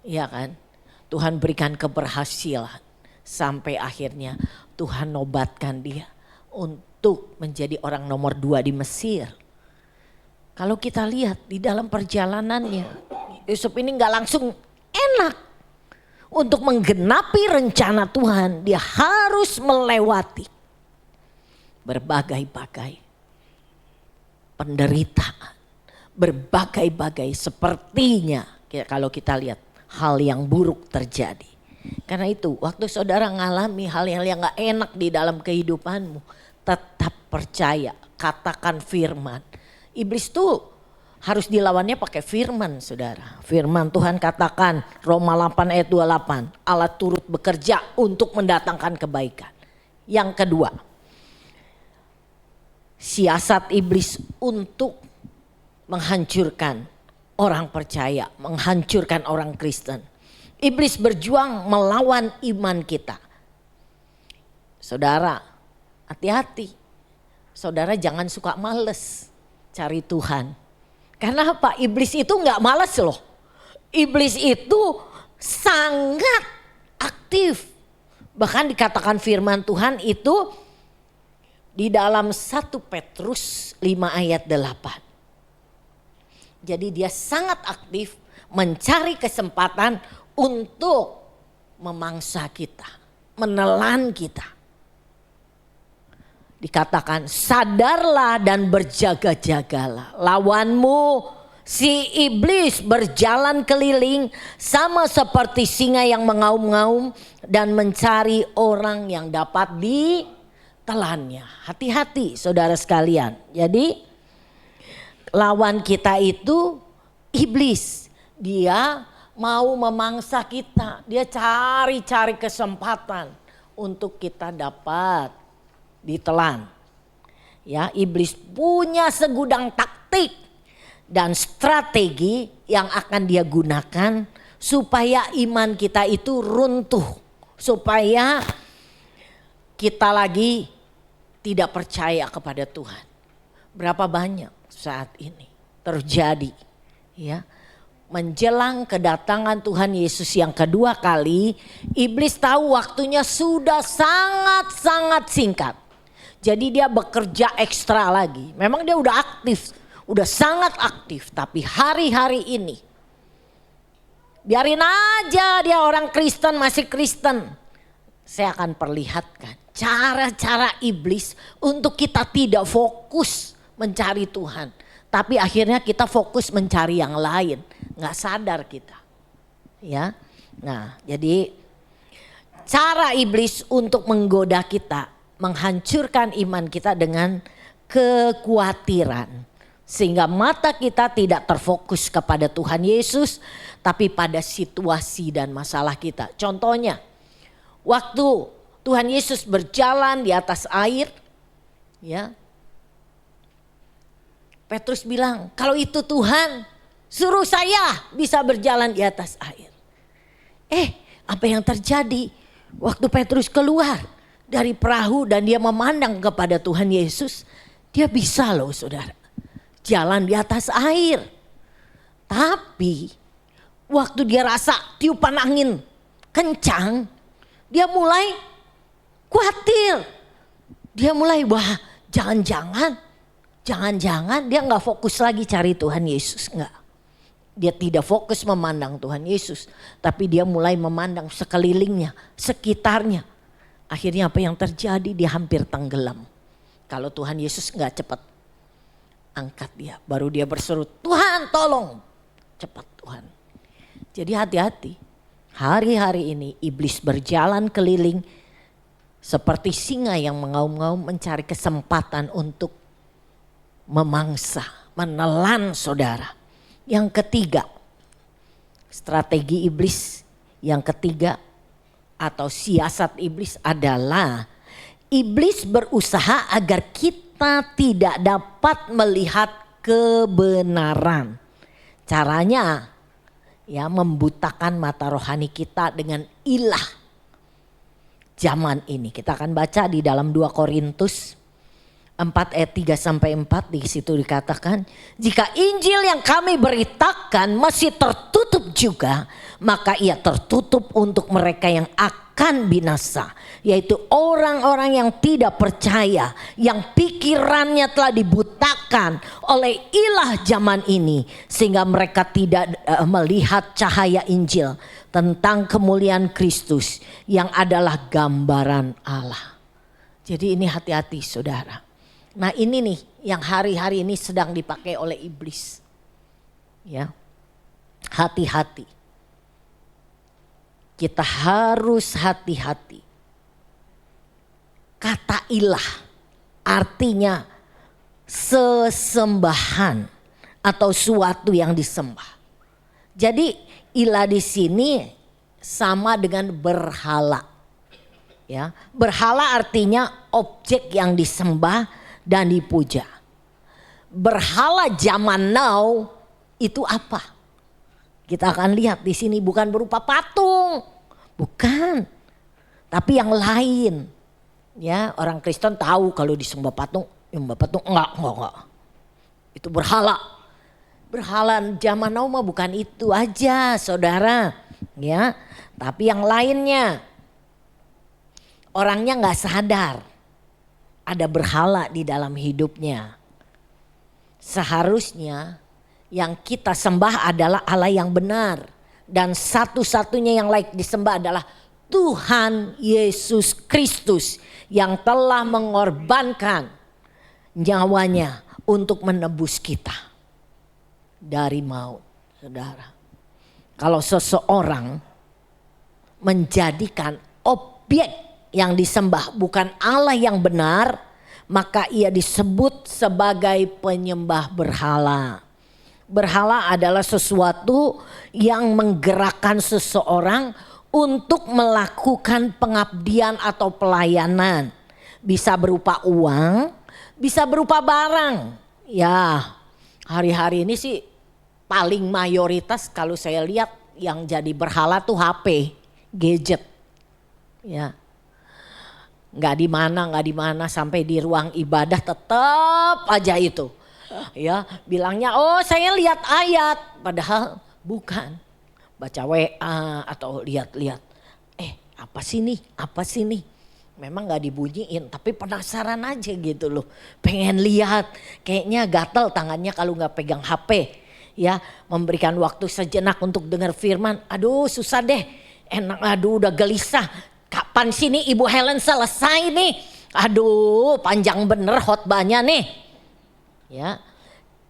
ya kan? Tuhan berikan keberhasilan sampai akhirnya Tuhan nobatkan dia untuk menjadi orang nomor 2 di Mesir. Kalau kita lihat di dalam perjalanannya, Yusuf ini gak langsung enak. Untuk menggenapi rencana Tuhan, dia harus melewati berbagai-bagai penderitaan, berbagai-bagai sepertinya kalau kita lihat hal yang buruk terjadi. Karena itu waktu saudara ngalami hal-hal yang gak enak di dalam kehidupanmu, tetap percaya, katakan firman. Iblis tuh harus dilawannya pakai firman, saudara. Firman Tuhan katakan Roma 8 ayat 28, Allah turut bekerja untuk mendatangkan kebaikan. Yang kedua, siasat iblis untuk menghancurkan orang percaya, menghancurkan orang Kristen. Iblis berjuang melawan iman kita. Saudara, hati-hati. Saudara jangan suka males cari Tuhan. Karena apa? Iblis itu gak males loh. Iblis itu sangat aktif. Bahkan dikatakan firman Tuhan itu di dalam 1 Petrus 5 ayat 8. Jadi dia sangat aktif mencari kesempatan untuk memangsa kita, menelan kita. Dikatakan sadarlah dan berjaga-jagalah. Lawanmu si iblis berjalan keliling sama seperti singa yang mengaum-ngaum dan mencari orang yang dapat ditelannya. Hati-hati saudara sekalian. Jadi lawan kita itu iblis. Dia mau memangsa kita. Dia cari-cari kesempatan untuk kita dapat ditelan. Ya, iblis punya segudang taktik dan strategi yang akan dia gunakan supaya iman kita itu runtuh. Supaya kita lagi tidak percaya kepada Tuhan. Berapa banyak saat ini terjadi, ya. Menjelang kedatangan Tuhan Yesus yang kedua kali, iblis tahu waktunya sudah sangat-sangat singkat. Jadi dia bekerja ekstra lagi. Memang dia udah aktif, udah sangat aktif. Tapi hari-hari ini, biarin aja dia orang Kristen, masih Kristen. Saya akan perlihatkan cara-cara iblis untuk kita tidak fokus mencari Tuhan. Tapi akhirnya kita fokus mencari yang lain. Gak sadar kita. Ya. Nah, jadi cara iblis untuk menggoda kita, menghancurkan iman kita dengan kekhawatiran. Sehingga mata kita tidak terfokus kepada Tuhan Yesus, tapi pada situasi dan masalah kita. Contohnya, waktu Tuhan Yesus berjalan di atas air, ya. Petrus bilang, kalau itu Tuhan, suruh saya bisa berjalan di atas air. Apa yang terjadi? Waktu Petrus keluar dari perahu dan dia memandang kepada Tuhan Yesus, dia bisa loh saudara, jalan di atas air. Tapi waktu dia rasa tiupan angin kencang, dia mulai khawatir. Dia mulai, wah jangan-jangan dia gak fokus lagi cari Tuhan Yesus, enggak. Dia tidak fokus memandang Tuhan Yesus, tapi dia mulai memandang sekelilingnya, sekitarnya. Akhirnya apa yang terjadi? Dia hampir tenggelam. Kalau Tuhan Yesus gak cepat angkat dia, baru dia berseru, Tuhan tolong, cepat Tuhan. Jadi hati-hati, hari-hari ini iblis berjalan keliling seperti singa yang mengaum-ngaum mencari kesempatan untuk memangsa, menelan saudara. Yang ketiga, strategi iblis yang ketiga atau siasat iblis adalah iblis berusaha agar kita tidak dapat melihat kebenaran. Caranya ya membutakan mata rohani kita dengan ilah zaman ini. Kita akan baca di dalam 2 Korintus 4 ayat 3 sampai 4, di situ dikatakan, jika Injil yang kami beritakan masih tertutup juga, maka ia tertutup untuk mereka yang akan binasa, yaitu orang-orang yang tidak percaya, yang pikirannya telah dibutakan oleh ilah zaman ini, sehingga mereka tidak melihat cahaya Injil tentang kemuliaan Kristus yang adalah gambaran Allah. Jadi ini hati-hati saudara. Nah ini nih yang hari-hari ini sedang dipakai oleh iblis. Ya, hati-hati. Kita harus hati-hati. Kata ilah artinya sesembahan atau suatu yang disembah. Jadi ilah di sini sama dengan berhala. Ya, berhala artinya objek yang disembah dan dipuja. Berhala zaman now itu apa? Kita akan lihat di sini bukan berupa patung, bukan, tapi yang lain. Ya, orang Kristen tahu kalau disembah patung, enggak. Itu berhala. Berhala zaman now mah bukan itu aja, saudara. Ya, tapi yang lainnya. Orangnya nggak sadar ada berhala di dalam hidupnya. Seharusnya yang kita sembah adalah Allah yang benar. Dan satu-satunya yang layak disembah adalah Tuhan Yesus Kristus yang telah mengorbankan nyawanya untuk menebus kita dari maut. Saudara, kalau seseorang menjadikan objek yang disembah bukan Allah yang benar, maka ia disebut sebagai penyembah berhala. Berhala adalah sesuatu yang menggerakkan seseorang untuk melakukan pengabdian atau pelayanan. Bisa berupa uang, bisa berupa barang. Ya, hari-hari ini sih paling mayoritas kalau saya lihat yang jadi berhala tuh HP, gadget. Ya. Nggak di mana sampai di ruang ibadah tetap aja itu. Ya, bilangnya oh saya lihat ayat, padahal bukan. Baca WA atau lihat-lihat. Apa sih nih? Memang nggak dibunyiin, tapi penasaran aja gitu loh. Pengen lihat, kayaknya gatel tangannya kalau nggak pegang HP. Ya, memberikan waktu sejenak untuk dengar firman. Aduh susah deh, udah gelisah. Kapan sih nih Ibu Helen selesai nih? Aduh panjang bener khotbahnya nih. Ya,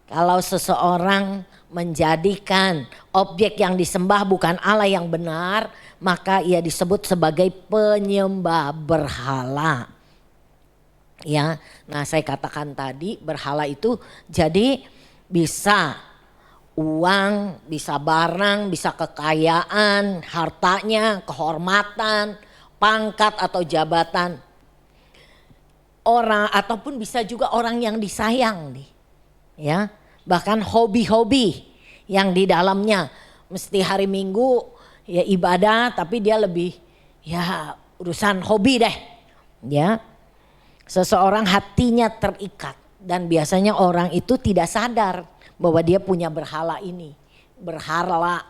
kalau seseorang menjadikan objek yang disembah bukan Allah yang benar, maka ia disebut sebagai penyembah berhala. Ya, nah saya katakan tadi berhala itu jadi bisa uang, bisa barang, bisa kekayaan, hartanya, kehormatan, pangkat atau jabatan. Orang ataupun bisa juga orang yang disayang nih. Ya, bahkan hobi-hobi yang di dalamnya mesti hari Minggu ya ibadah tapi dia lebih ya urusan hobi deh. Ya. Seseorang hatinya terikat dan biasanya orang itu tidak sadar bahwa dia punya berhala ini. Berhala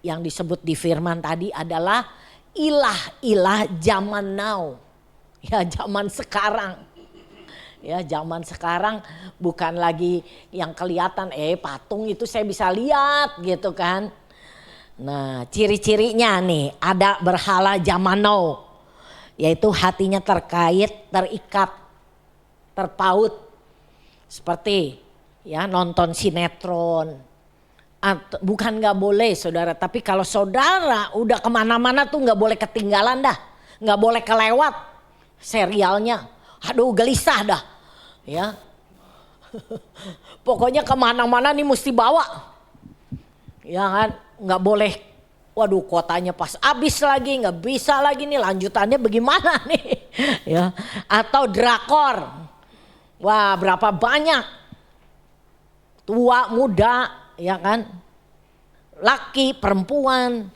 yang disebut di firman tadi adalah ilah-ilah zaman now. Ya, zaman sekarang. Ya, zaman sekarang bukan lagi yang kelihatan patung itu saya bisa lihat gitu kan. Nah, ciri-cirinya nih ada berhala zaman now. Yaitu hatinya terikat, terpaut. Seperti ya nonton sinetron. Bukan gak boleh saudara, tapi kalau saudara udah kemana-mana tuh gak boleh ketinggalan dah. Gak boleh kelewat serialnya. Aduh gelisah dah. Ya. Pokoknya kemana-mana nih mesti bawa. Ya kan, gak boleh. Waduh kuotanya pas habis lagi, gak bisa lagi nih lanjutannya bagaimana nih. Ya. Atau drakor. Wah berapa banyak. Tua, muda, ya kan. Laki, perempuan.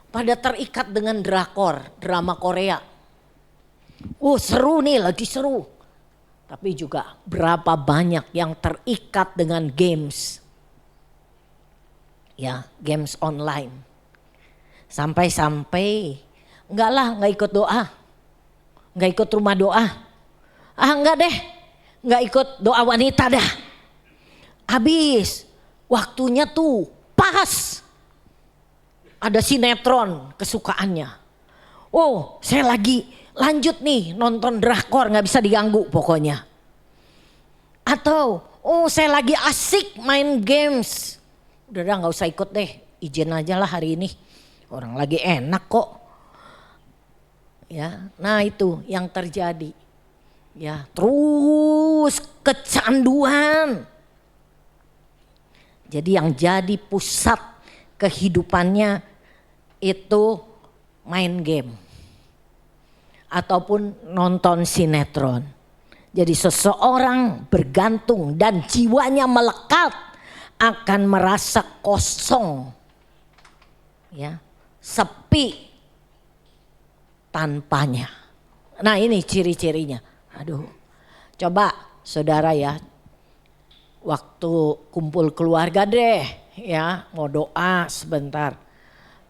Pada terikat dengan drakor, drama Korea. Seru nih, lagi seru. Tapi juga berapa banyak yang terikat dengan games. Ya, games online. Sampai-sampai enggak ikut doa. Enggak ikut rumah doa. Enggak deh. Enggak ikut doa wanita dah. Habis waktunya tuh pas. Ada sinetron kesukaannya. Saya lagi lanjut nih nonton drakor gak bisa diganggu pokoknya. Atau saya lagi asik main games. Udah nggak usah ikut deh, izin aja lah hari ini. Orang lagi enak kok. Ya, nah itu yang terjadi. Ya, terus kecanduan. Jadi yang jadi pusat kehidupannya itu main game ataupun nonton sinetron. Jadi seseorang bergantung dan jiwanya melekat akan merasa kosong, ya, sepi tanpanya. Nah ini ciri-cirinya. Aduh, coba saudara ya, waktu kumpul keluarga deh ya, mau doa sebentar.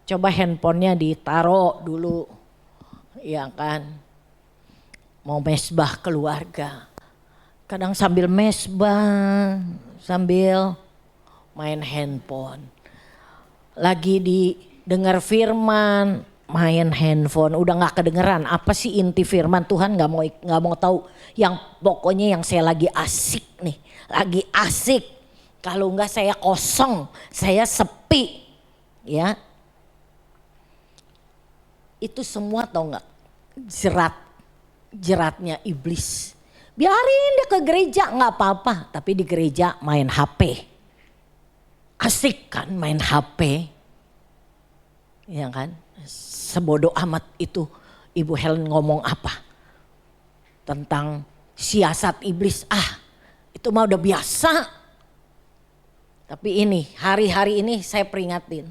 Coba handphonenya ditaruh dulu, ya kan. Mau mesbah keluarga. Kadang sambil mesbah, sambil main handphone. Lagi didengar firman, main handphone. Udah gak kedengeran apa sih inti firman. Tuhan gak mau tahu. Yang pokoknya yang saya lagi asik nih. Lagi asik. Kalau enggak saya kosong, saya sepi. Ya. Itu semua tau gak? Jeratnya iblis. Biarin dia ke gereja gak apa-apa. Tapi di gereja main HP. Asik kan main HP. Ya kan? Sebodoh amat itu Ibu Helen ngomong apa? Tentang siasat iblis. Itu mah udah biasa. Tapi ini hari-hari ini saya peringatin.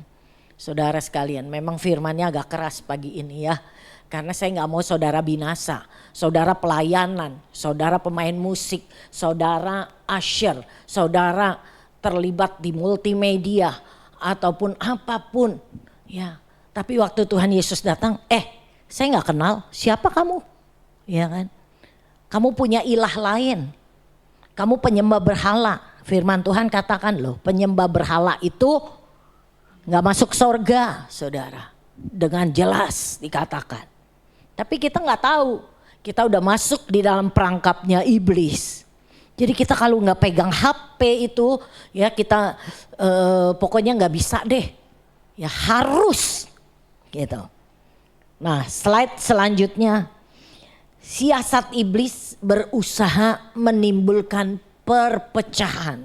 Saudara sekalian, memang firmannya agak keras pagi ini ya. Karena saya gak mau saudara binasa. Saudara pelayanan, saudara pemain musik, saudara usher, saudara terlibat di multimedia ataupun apapun. Ya, tapi waktu Tuhan Yesus datang, saya gak kenal siapa kamu. Ya kan? Kamu punya ilah lain. Kamu penyembah berhala. Firman Tuhan katakan loh, penyembah berhala itu gak masuk surga, saudara. Dengan jelas dikatakan. Tapi kita gak tahu, kita udah masuk di dalam perangkapnya iblis. Jadi kita kalau gak pegang HP itu, ya kita pokoknya gak bisa deh. Ya harus gitu. Nah slide selanjutnya. Siasat iblis berusaha menimbulkan perpecahan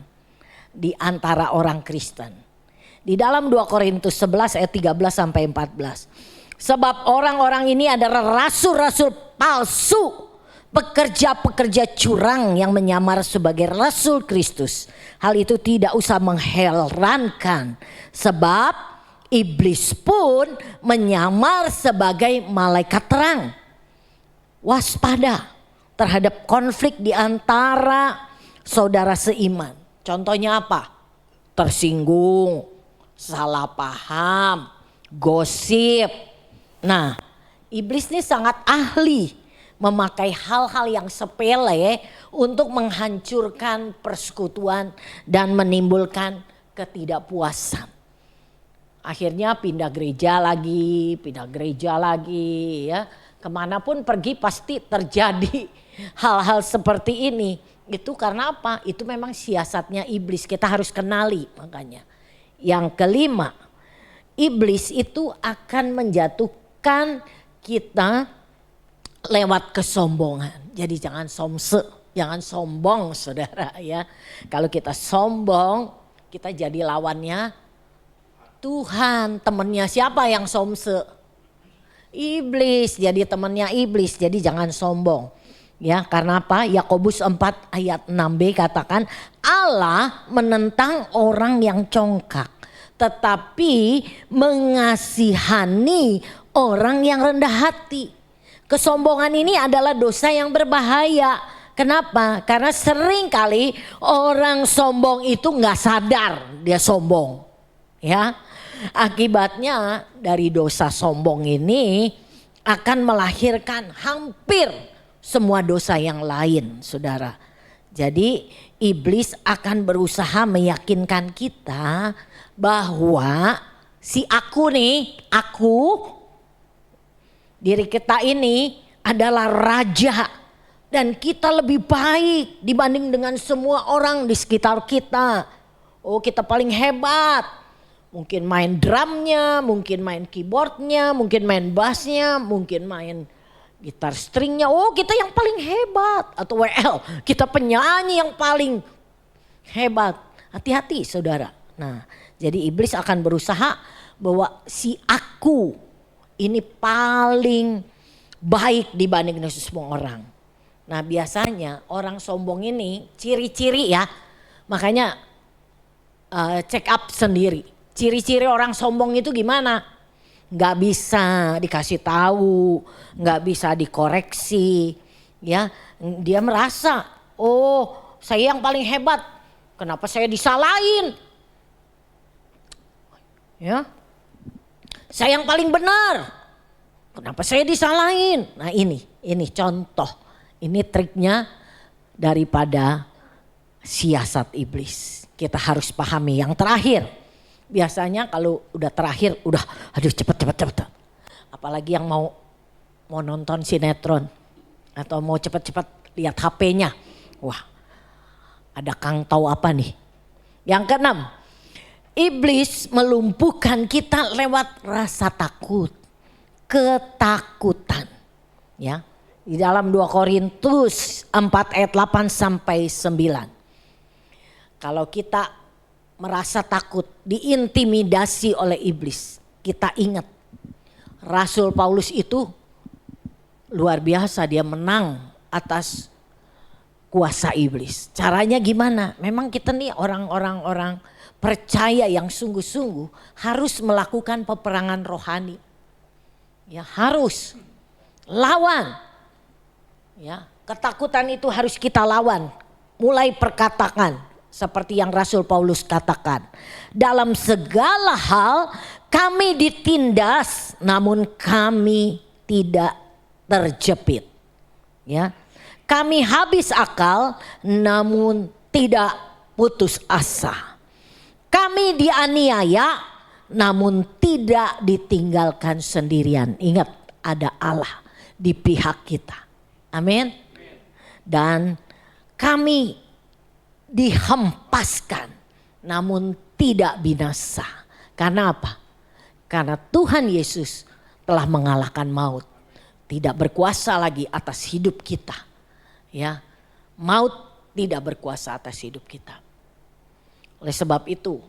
di antara orang Kristen. Di dalam 2 Korintus 11 ayat 13 sampai 14. Sebab orang-orang ini adalah rasul-rasul palsu, pekerja-pekerja curang yang menyamar sebagai rasul Kristus. Hal itu tidak usah mengherankan, sebab iblis pun menyamar sebagai malaikat terang. Waspada terhadap konflik di antara saudara seiman. Contohnya apa? Tersinggung, salah paham, gosip. Nah, iblis ini sangat ahli memakai hal-hal yang sepele untuk menghancurkan persekutuan dan menimbulkan ketidakpuasan. Akhirnya pindah gereja lagi ya. Kemanapun pergi pasti terjadi hal-hal seperti ini. Itu karena apa? Itu memang siasatnya iblis, kita harus kenali makanya. Yang kelima, iblis itu akan menjatuhkan kita lewat kesombongan. Jadi jangan jangan sombong saudara ya. Kalau kita sombong, kita jadi lawannya Tuhan. Temennya siapa yang somse? Iblis, jadi temennya iblis. Jadi jangan sombong. Ya, karena apa? Yakobus 4 ayat 6b katakan Allah menentang orang yang congkak, tetapi mengasihani orang yang rendah hati. Kesombongan ini adalah dosa yang berbahaya. Kenapa? Karena sering kali orang sombong itu gak sadar dia sombong. Ya, akibatnya dari dosa sombong ini akan melahirkan hampir semua dosa yang lain, saudara. Jadi iblis akan berusaha meyakinkan kita bahwa si diri kita ini adalah raja dan kita lebih baik dibanding dengan semua orang di sekitar kita. Oh kita paling hebat. Mungkin main drumnya, mungkin main keyboardnya, mungkin main bassnya, mungkin main gitar stringnya. Oh kita yang paling hebat. Atau WL, kita penyanyi yang paling hebat. Hati-hati saudara. Nah jadi iblis akan berusaha bahwa si aku ini paling baik dibanding semua orang. Nah biasanya orang sombong ini ciri-ciri ya. Makanya check up sendiri. Ciri-ciri orang sombong itu gimana? Gak bisa dikasih tahu, gak bisa dikoreksi, ya. Dia merasa, oh saya yang paling hebat, kenapa saya disalahin? Ya, saya yang paling benar, kenapa saya disalahin? Nah ini contoh, ini triknya daripada siasat iblis. Kita harus pahami yang terakhir. Biasanya kalau udah terakhir, udah aduh cepet. Apalagi yang mau nonton sinetron atau mau cepet-cepet lihat HP-nya. Wah, ada Kang tahu apa nih? Yang keenam, iblis melumpuhkan kita lewat rasa takut, ketakutan. Ya, di dalam 2 Korintus 4 ayat 8 sampai 9. Kalau kita merasa takut, diintimidasi oleh iblis. Kita ingat Rasul Paulus itu luar biasa, dia menang atas kuasa iblis. Caranya gimana? Memang kita nih orang percaya yang sungguh-sungguh harus melakukan peperangan rohani. Ya harus lawan. Ya, ketakutan itu harus kita lawan. Mulai perkataan. Seperti yang Rasul Paulus katakan, dalam segala hal kami ditindas namun kami tidak terjepit. Ya, kami habis akal namun tidak putus asa. Kami dianiaya namun tidak ditinggalkan sendirian. Ingat ada Allah di pihak kita. Amin. Dan kami dihempaskan namun tidak binasa. Karena apa? Karena Tuhan Yesus telah mengalahkan maut. Tidak berkuasa lagi atas hidup kita. Ya, maut tidak berkuasa atas hidup kita. Oleh sebab itu,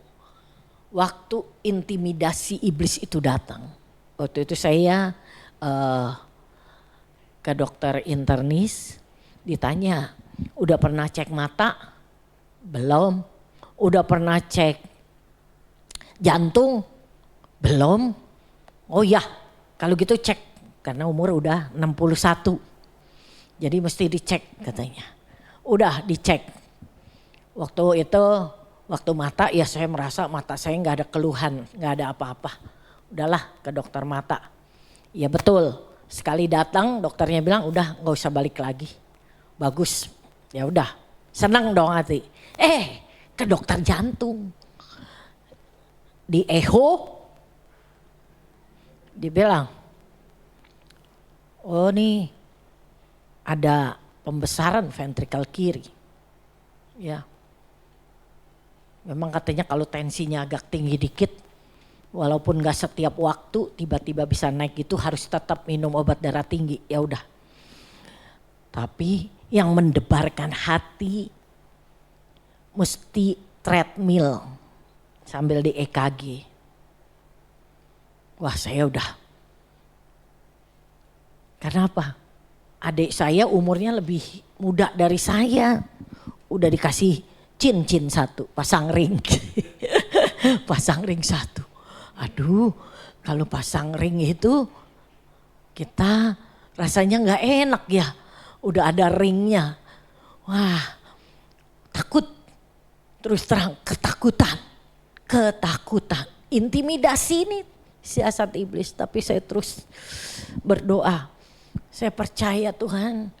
waktu intimidasi iblis itu datang. Waktu itu saya ke dokter internis, ditanya, udah pernah cek mata? Belum. Udah pernah cek jantung? Belum. Oh ya, kalau gitu cek, karena umur udah 61. Jadi mesti dicek katanya. Udah dicek. Waktu itu, waktu mata ya saya merasa mata saya gak ada keluhan, gak ada apa-apa. Udahlah ke dokter mata. Ya betul, sekali datang dokternya bilang udah gak usah balik lagi. Bagus, ya udah senang dong hati. Ke dokter jantung. Di echo, dibilang, oh nih ada pembesaran ventrikel kiri. Ya, memang katanya kalau tensinya agak tinggi dikit, walaupun gak setiap waktu tiba-tiba bisa naik gitu harus tetap minum obat darah tinggi. Ya udah. Tapi yang mendebarkan hati mesti treadmill sambil di EKG. Wah saya udah. Karena apa? Adik saya umurnya lebih muda dari saya. Udah dikasih cincin 1, pasang ring. Pasang ring 1. Aduh kalau pasang ring itu kita rasanya gak enak ya. Udah ada ringnya. Wah takut. Terus terang ketakutan. Intimidasi ini siasat iblis. Tapi saya terus berdoa. Saya percaya Tuhan.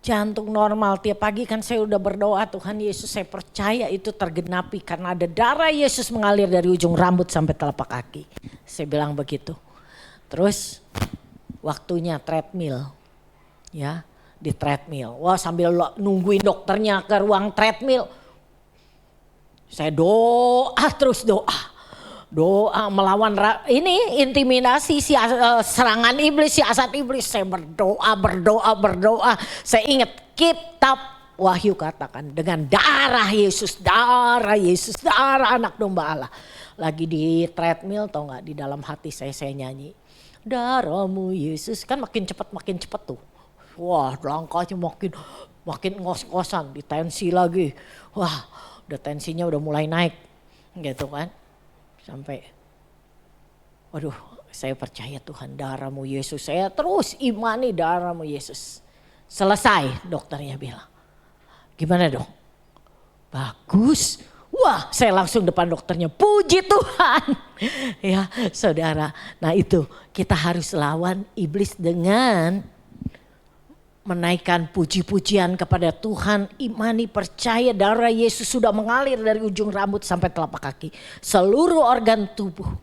Jantung normal tiap pagi kan saya udah berdoa. Tuhan Yesus saya percaya itu tergenapi. Karena ada darah Yesus mengalir dari ujung rambut sampai telapak kaki. Saya bilang begitu. Terus waktunya treadmill. Ya di treadmill. Wah sambil nungguin dokternya ke ruang treadmill. Saya doa terus doa melawan ini intimidasi serangan iblis, siasat iblis. Saya berdoa. Saya ingat kitab Wahyu katakan dengan darah Yesus, darah anak domba Allah. Lagi di treadmill tau gak, di dalam hati saya nyanyi. Darahmu Yesus, kan makin cepat tuh. Wah, langkahnya makin ngos-ngosan, ditensi lagi. Wah, udah tensinya udah mulai naik gitu kan. Sampai waduh, saya percaya Tuhan, darahmu Yesus. Saya terus imani darahmu Yesus. Selesai, dokternya bilang. Gimana dong? Bagus. Wah, saya langsung depan dokternya, puji Tuhan. Ya saudara, nah itu kita harus lawan iblis dengan menaikkan puji-pujian kepada Tuhan. Imani, percaya darah Yesus sudah mengalir dari ujung rambut sampai telapak kaki. Seluruh organ tubuh,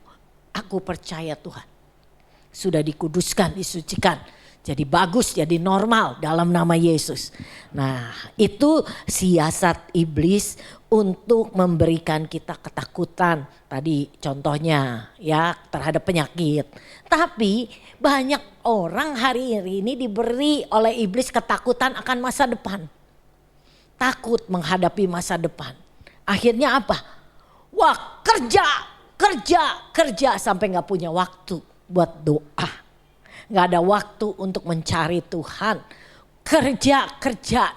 aku percaya Tuhan sudah dikuduskan, disucikan. Jadi bagus, jadi normal dalam nama Yesus. Nah, itu siasat iblis untuk memberikan kita ketakutan. Tadi contohnya ya terhadap penyakit. Tapi banyak orang hari ini diberi oleh iblis ketakutan akan masa depan. Takut menghadapi masa depan. Akhirnya apa? Wah, kerja sampai gak punya waktu buat doa. Gak ada waktu untuk mencari Tuhan. Kerja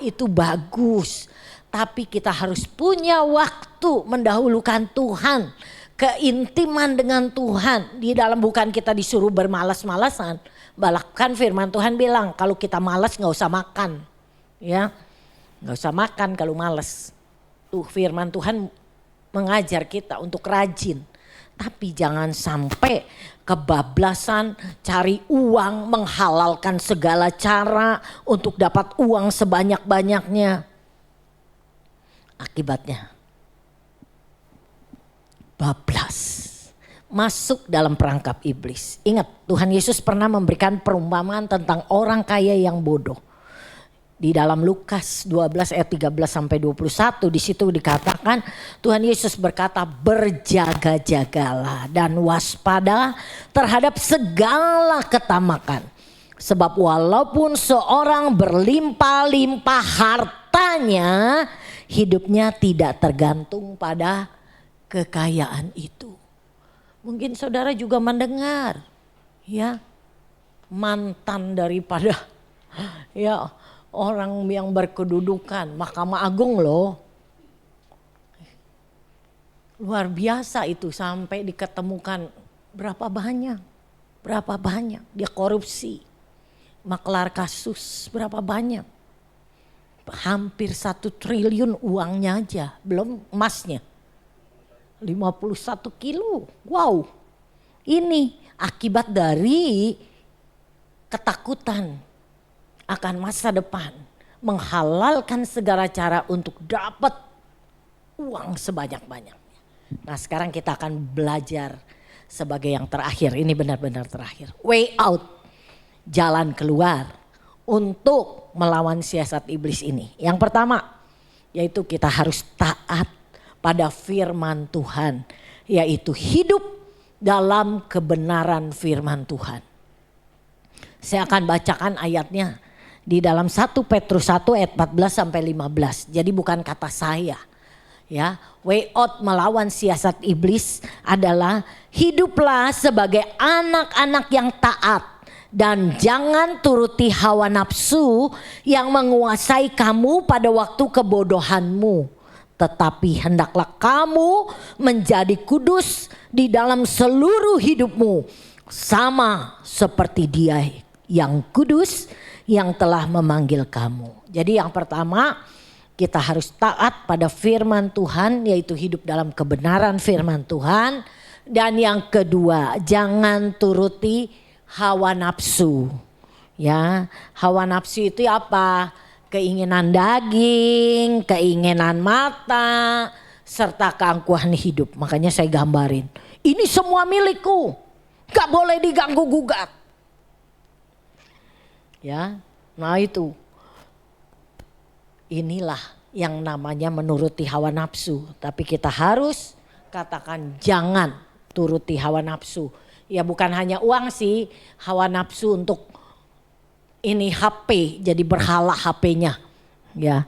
itu bagus. Tapi kita harus punya waktu mendahulukan Tuhan. Keintiman dengan Tuhan. Di dalam bukan kita disuruh bermalas-malasan. Bahkan firman Tuhan bilang kalau kita malas gak usah makan. Ya, gak usah makan kalau malas. Tuh firman Tuhan mengajar kita untuk rajin. Tapi jangan sampai kebablasan, cari uang, menghalalkan segala cara untuk dapat uang sebanyak-banyaknya. Akibatnya bablas, masuk dalam perangkap iblis. Ingat, Tuhan Yesus pernah memberikan perumpamaan tentang orang kaya yang bodoh. Di dalam Lukas 12 ayat 13 sampai 21 di situ dikatakan Tuhan Yesus berkata, berjaga-jagalah dan waspada terhadap segala ketamakan. Sebab walaupun seorang berlimpah-limpah hartanya, hidupnya tidak tergantung pada kekayaan itu. Mungkin saudara juga mendengar ya, mantan daripada ya orang yang berkedudukan Mahkamah Agung loh. Luar biasa itu, sampai diketemukan berapa banyak dia korupsi. Maklar kasus berapa banyak. Hampir 1 triliun uangnya aja, belum emasnya. 51 kilo. Wow. Ini akibat dari ketakutan akan masa depan, menghalalkan segala cara untuk dapat uang sebanyak-banyaknya. Nah, sekarang kita akan belajar sebagai yang terakhir, ini benar-benar terakhir. Way out, jalan keluar untuk melawan siasat iblis ini. Yang pertama, yaitu kita harus taat pada firman Tuhan, yaitu hidup dalam kebenaran firman Tuhan. Saya akan bacakan ayatnya. Di dalam 1 Petrus 1 ayat 14 sampai 15. Jadi bukan kata saya. Ya, way out melawan siasat iblis adalah hiduplah sebagai anak-anak yang taat dan jangan turuti hawa nafsu yang menguasai kamu pada waktu kebodohanmu. Tetapi hendaklah kamu menjadi kudus di dalam seluruh hidupmu, sama seperti Dia yang kudus yang telah memanggil kamu. Jadi yang pertama, kita harus taat pada firman Tuhan, yaitu hidup dalam kebenaran firman Tuhan. Dan yang kedua, jangan turuti hawa nafsu. Ya, hawa nafsu itu apa? Keinginan daging, keinginan mata, serta keangkuhan hidup. Makanya saya gambarin, ini semua milikku, gak boleh diganggu gugat. Ya, nah itu. Inilah yang namanya menuruti hawa nafsu. Tapi kita harus katakan jangan turuti hawa nafsu. Ya bukan hanya uang sih, hawa nafsu untuk ini HP jadi berhala HP-nya. Ya,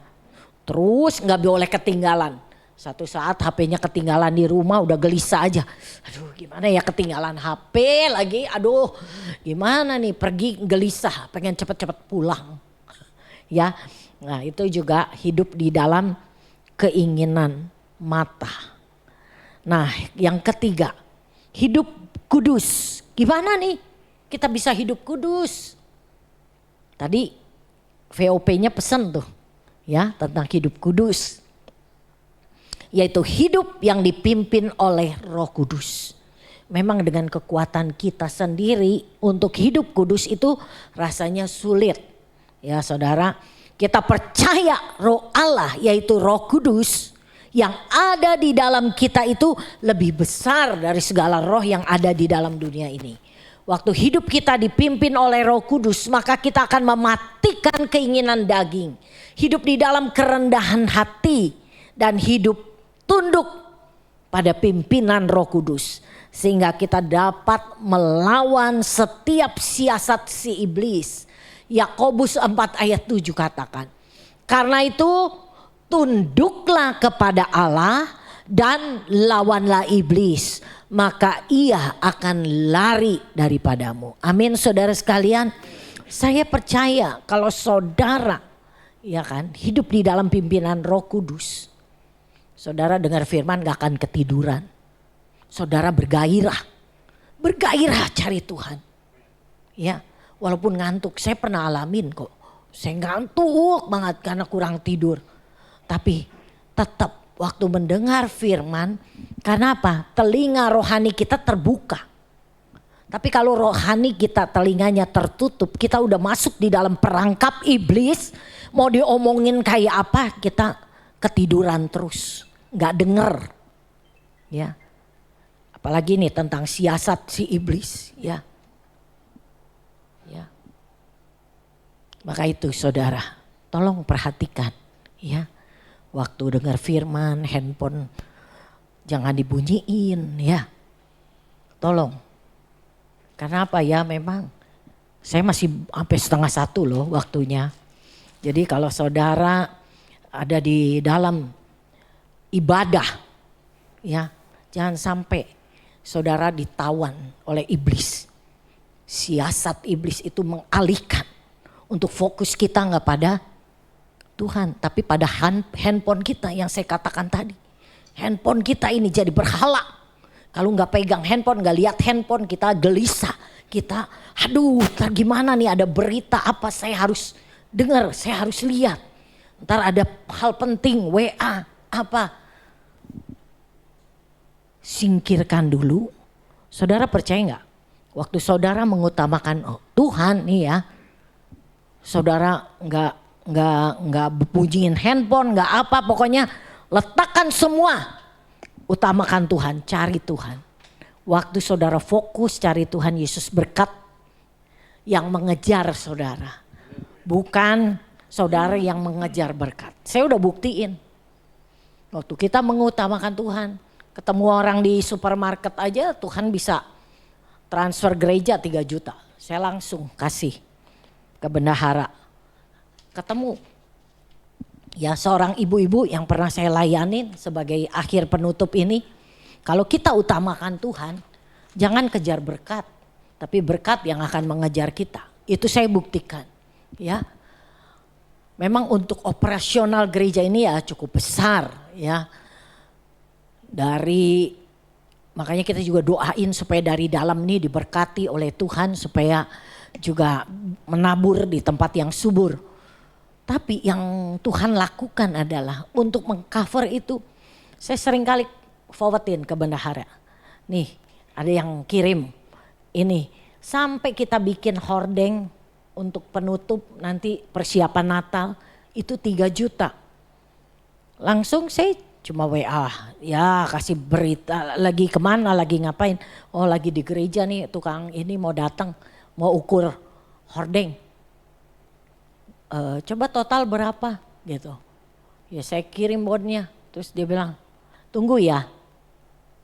terus nggak boleh ketinggalan. Satu saat HP-nya ketinggalan di rumah udah gelisah aja. Aduh gimana ya ketinggalan HP lagi. Aduh gimana nih pergi gelisah pengen cepet-cepet pulang. Ya, nah itu juga hidup di dalam keinginan mata. Nah yang ketiga hidup kudus. Gimana nih kita bisa hidup kudus? Tadi VOP-nya pesan tuh ya tentang hidup kudus. Yaitu hidup yang dipimpin oleh Roh Kudus. Memang dengan kekuatan kita sendiri untuk hidup kudus itu rasanya sulit. Ya saudara, kita percaya Roh Allah yaitu Roh Kudus yang ada di dalam kita itu lebih besar dari segala roh yang ada di dalam dunia ini. Waktu hidup kita dipimpin oleh Roh Kudus, maka kita akan mematikan keinginan daging. Hidup di dalam kerendahan hati dan hidup tunduk pada pimpinan Roh Kudus. Sehingga kita dapat melawan setiap siasat si iblis. Yakobus 4 ayat 7 katakan. Karena itu tunduklah kepada Allah dan lawanlah iblis, maka ia akan lari daripadamu. Amin saudara sekalian. Saya percaya kalau saudara ya kan hidup di dalam pimpinan Roh Kudus, saudara dengar firman gak akan ketiduran. Saudara bergairah cari Tuhan. Ya, walaupun ngantuk, saya pernah alamin kok. Saya ngantuk banget karena kurang tidur. Tapi tetap waktu mendengar firman, karena apa? Telinga rohani kita terbuka. Tapi kalau rohani kita telinganya tertutup, kita udah masuk di dalam perangkap iblis, mau diomongin kayak apa kita ketiduran terus, nggak denger. Ya, apalagi nih tentang siasat si iblis, ya. Ya. Maka itu saudara, tolong perhatikan, ya. Waktu dengar firman, handphone jangan dibunyiin ya. Tolong. Karena apa ya, memang saya masih sampai 12:30 loh waktunya. Jadi kalau saudara ada di dalam ibadah ya, jangan sampai saudara ditawan oleh iblis. Siasat iblis itu mengalihkan untuk fokus kita nggak pada Tuhan, tapi pada handphone kita yang saya katakan tadi. Handphone kita ini jadi berhala. Kalau nggak pegang handphone, nggak lihat handphone, kita gelisah. Kita, aduh, ntar gimana nih ada berita apa saya harus dengar, saya harus lihat. Ntar ada hal penting, WA, apa. Singkirkan dulu. Saudara percaya nggak? Waktu saudara mengutamakan Tuhan nih ya, saudara nggak bunyiin handphone, nggak apa, pokoknya letakkan semua, utamakan Tuhan, cari Tuhan. Waktu saudara fokus cari Tuhan, Yesus berkat yang mengejar saudara, bukan saudara yang mengejar berkat. Saya udah buktiin, waktu kita mengutamakan Tuhan, ketemu orang di supermarket aja Tuhan bisa transfer gereja 3 juta. Saya langsung kasih ke bendahara. Ketemu ya seorang ibu-ibu yang pernah saya layanin sebagai akhir penutup ini. Kalau kita utamakan Tuhan, jangan kejar berkat, tapi berkat yang akan mengejar kita. Itu saya buktikan ya. Memang untuk operasional gereja ini ya cukup besar ya. Makanya kita juga doain supaya dari dalam ini diberkati oleh Tuhan, supaya juga menabur di tempat yang subur. Tapi yang Tuhan lakukan adalah untuk mengcover itu, saya sering kali forwardin ke bendahara. Nih ada yang kirim ini, sampai kita bikin hordeng untuk penutup nanti persiapan Natal itu 3 juta. Langsung saya cuma WA, ya kasih berita, lagi kemana, lagi ngapain. Oh lagi di gereja nih, tukang ini mau datang, mau ukur hordeng. Coba total berapa gitu. Ya saya kirim bondnya. Terus dia bilang, tunggu ya.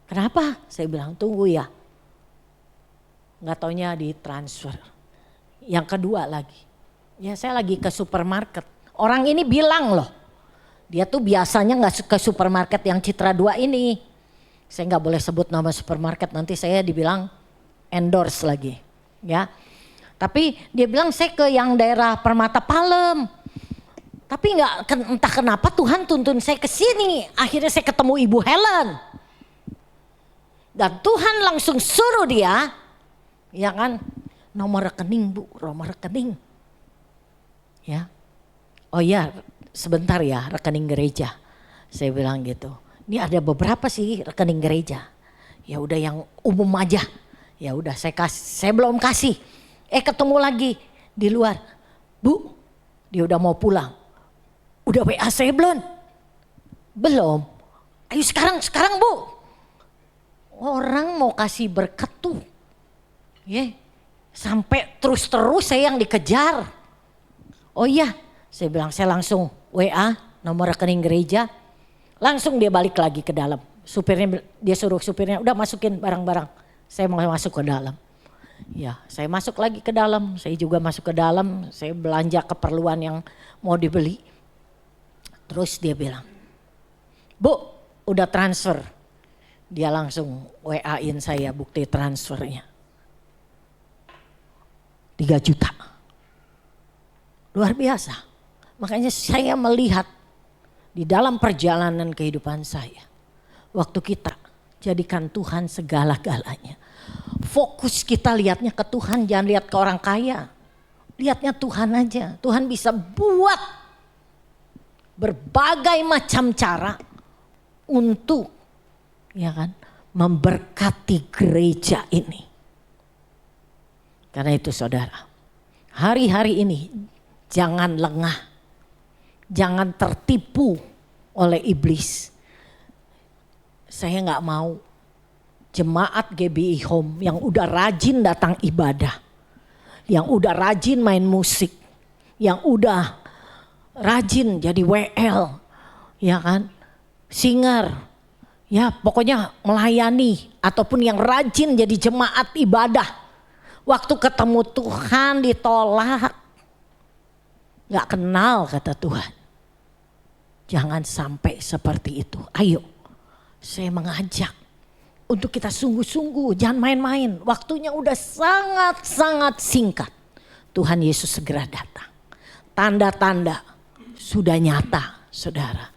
Kenapa? Saya bilang tunggu ya. Nggak taunya ditransfer. Yang kedua lagi. Ya saya lagi ke supermarket. Orang ini bilang loh. Dia tuh biasanya nggak ke supermarket yang Citra 2 ini. Saya nggak boleh sebut nama supermarket, nanti saya dibilang endorse lagi. Ya. Tapi dia bilang saya ke yang daerah Permata Palem. Tapi entah kenapa Tuhan tuntun saya ke sini. Akhirnya saya ketemu Ibu Helen. Dan Tuhan langsung suruh dia, ya kan, nomor rekening Bu, nomor rekening. Ya. Oh ya, sebentar ya, rekening gereja. Saya bilang gitu. Ini ada beberapa sih rekening gereja. Ya udah yang umum aja. Ya udah saya belum kasih. Ketemu lagi di luar. Bu, dia udah mau pulang. Udah WA saya belum? Belum. Ayo sekarang Bu. Orang mau kasih berkat tuh. Sampai terus saya yang dikejar. Oh iya, saya bilang saya langsung WA nomor rekening gereja. Langsung dia balik lagi ke dalam. Dia suruh supirnya udah masukin barang-barang. Saya mau masuk ke dalam. Ya, saya masuk lagi ke dalam. Saya juga masuk ke dalam. Saya belanja keperluan yang mau dibeli. Terus dia bilang, Bu, udah transfer. Dia langsung WA-in saya bukti transfernya. 3 juta. Luar biasa. Makanya saya melihat di dalam perjalanan kehidupan saya. Waktu kita jadikan Tuhan segala-galanya. Fokus kita lihatnya ke Tuhan, jangan lihat ke orang kaya. Lihatnya Tuhan aja. Tuhan bisa buat berbagai macam cara untuk, ya kan, memberkati gereja ini. Karena itu saudara, hari-hari ini jangan lengah, jangan tertipu oleh iblis. Saya gak mau jemaat GBI Home yang udah rajin datang ibadah, yang udah rajin main musik, yang udah rajin jadi WL, ya kan, singer, ya pokoknya melayani, ataupun yang rajin jadi jemaat ibadah. Waktu ketemu Tuhan ditolak, gak kenal kata Tuhan. Jangan sampai seperti itu. Ayo, saya mengajak untuk kita sungguh-sungguh, jangan main-main. Waktunya udah sangat-sangat singkat. Tuhan Yesus segera datang. Tanda-tanda sudah nyata, saudara.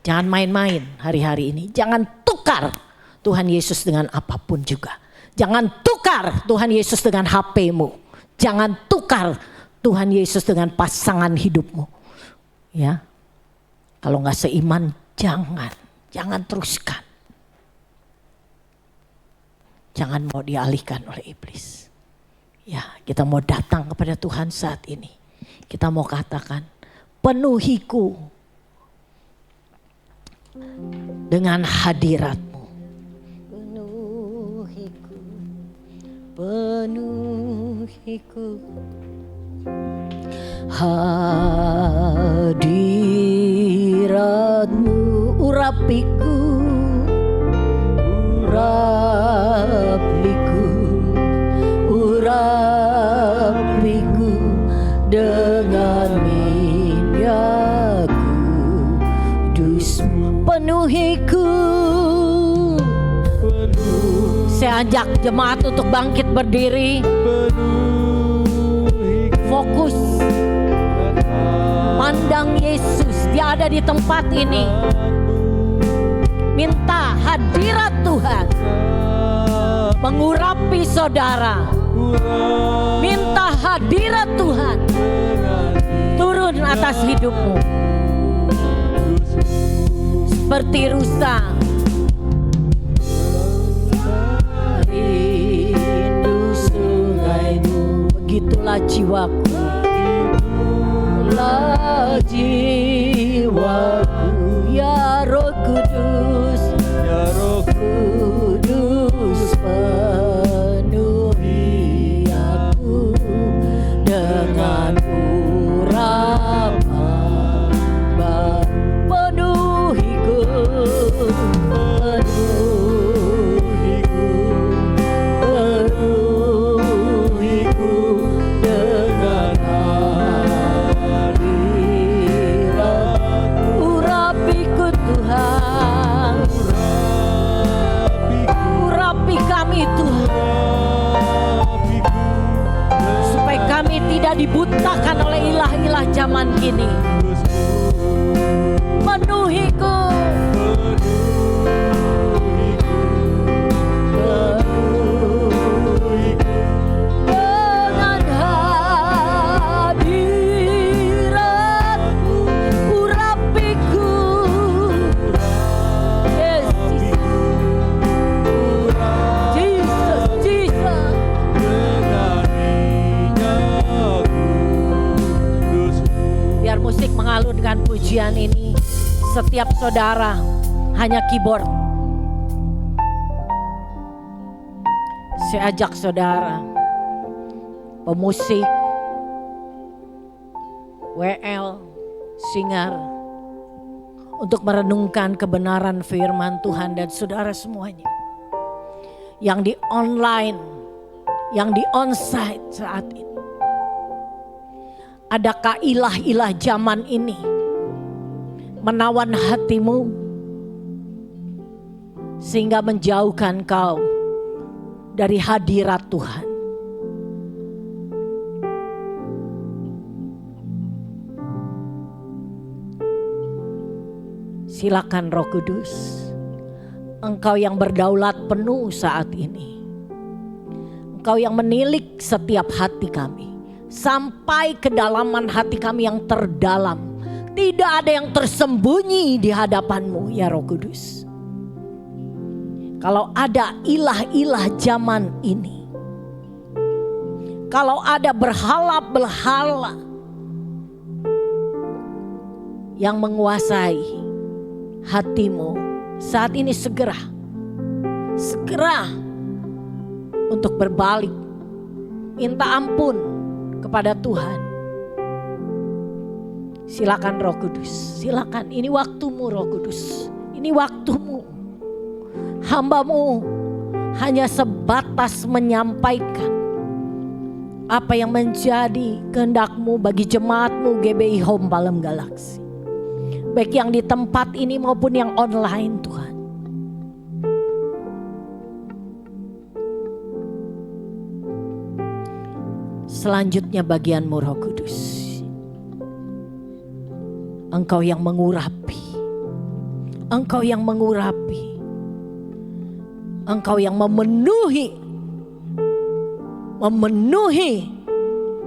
Jangan main-main hari-hari ini. Jangan tukar Tuhan Yesus dengan apapun juga. Jangan tukar Tuhan Yesus dengan HP-mu. Jangan tukar Tuhan Yesus dengan pasangan hidupmu. Ya, kalau nggak seiman, jangan teruskan. Jangan mau dialihkan oleh iblis. Ya, kita mau datang kepada Tuhan saat ini. Kita mau katakan, penuhiku dengan hadirat-Mu. Penuhiku hadirat-Mu, urapiku dengan minyak kudus-Mu. Penuhiku. Saya ajak jemaat untuk bangkit berdiri. Fokus. Pandang Yesus, dia ada di tempat ini. Minta hadirat Tuhan mengurapi saudara. Minta hadirat Tuhan turun atas hidupmu. Seperti rusa rindu sungaimu, begitulah jiwaku. Begitulah jiwaku, ya Roh Kudus, ya Roh Kudus, penuhi aku dengan urapan baru. dibutakan oleh ilah-ilah zaman kini. Penuhiku dengan hadiratmu, urapiku. Yes, Jesus, Jesus. Biar musik mengalunkan pujian ini. Setiap saudara hanya keyboard. Saya ajak saudara, pemusik, WL, singer, untuk merenungkan kebenaran firman Tuhan, dan saudara semuanya yang di online, yang di onsite saat ini. Adakah ilah-ilah zaman ini menawan hatimu sehingga menjauhkan kau dari hadirat Tuhan? Silakan Roh Kudus, Engkau yang berdaulat penuh saat ini. Engkau yang menilik setiap hati kami sampai kedalaman hati kami yang terdalam. Tidak ada yang tersembunyi di hadapan-Mu ya Roh Kudus. Kalau ada ilah-ilah zaman ini, kalau ada berhala-berhala yang menguasai hatimu saat ini, segera untuk berbalik, minta ampun kepada Tuhan. Silakan Roh Kudus, silakan. Ini waktumu Roh Kudus, ini waktumu. Hamba-Mu hanya sebatas menyampaikan apa yang menjadi kehendak-Mu bagi jemaat-Mu GBI Home Palem Galaksi. Baik yang di tempat ini maupun yang online Tuhan. Selanjutnya bagian-Mu Roh Kudus. Engkau yang mengurapi. Engkau yang mengurapi. Engkau yang memenuhi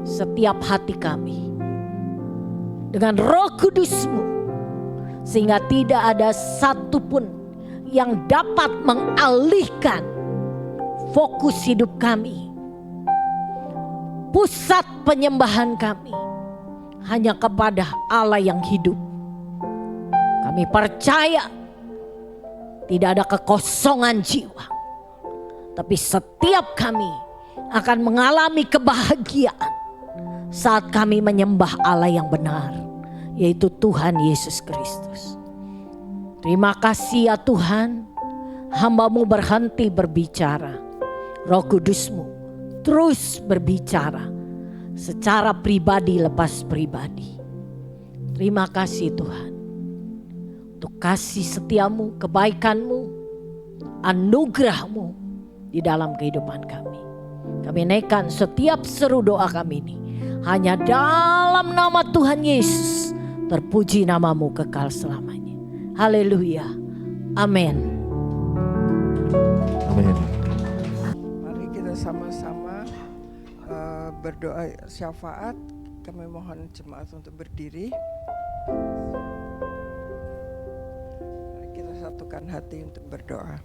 setiap hati kami dengan Roh Kudus-Mu, sehingga tidak ada satupun yang dapat mengalihkan fokus hidup kami, pusat penyembahan kami hanya kepada Allah yang hidup. Kami percaya tidak ada kekosongan jiwa, tapi setiap kami akan mengalami kebahagiaan saat kami menyembah Allah yang benar, yaitu Tuhan Yesus Kristus. Terima kasih ya Tuhan, hamba-Mu berhenti berbicara. Roh Kudus-Mu terus berbicara secara pribadi lepas pribadi. Terima kasih Tuhan untuk kasih setia-Mu, kebaikan-Mu, anugerah-Mu di dalam kehidupan kami. Kami naikkan setiap seru doa kami ini hanya dalam nama Tuhan Yesus. Terpuji nama-Mu kekal selamanya. Haleluya. Amin. Amin. Mari kita sama-sama berdoa syafaat. Kami mohon jemaat untuk berdiri. Mari kita satukan hati untuk berdoa.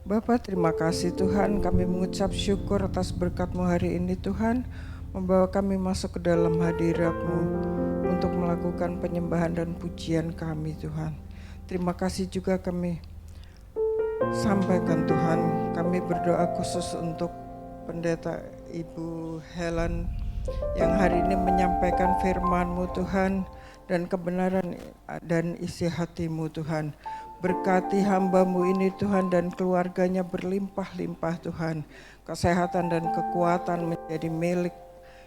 Bapa, terima kasih Tuhan, kami mengucap syukur atas berkat-Mu hari ini Tuhan, membawa kami masuk ke dalam hadirat-Mu untuk melakukan penyembahan dan pujian kami Tuhan. Terima kasih juga kami sampaikan Tuhan, kami berdoa khusus untuk Pendeta Ibu Helen yang hari ini menyampaikan firman-Mu Tuhan dan kebenaran dan isi hati-Mu Tuhan. Berkati hamba-Mu ini Tuhan dan keluarganya berlimpah-limpah Tuhan. Kesehatan dan kekuatan menjadi milik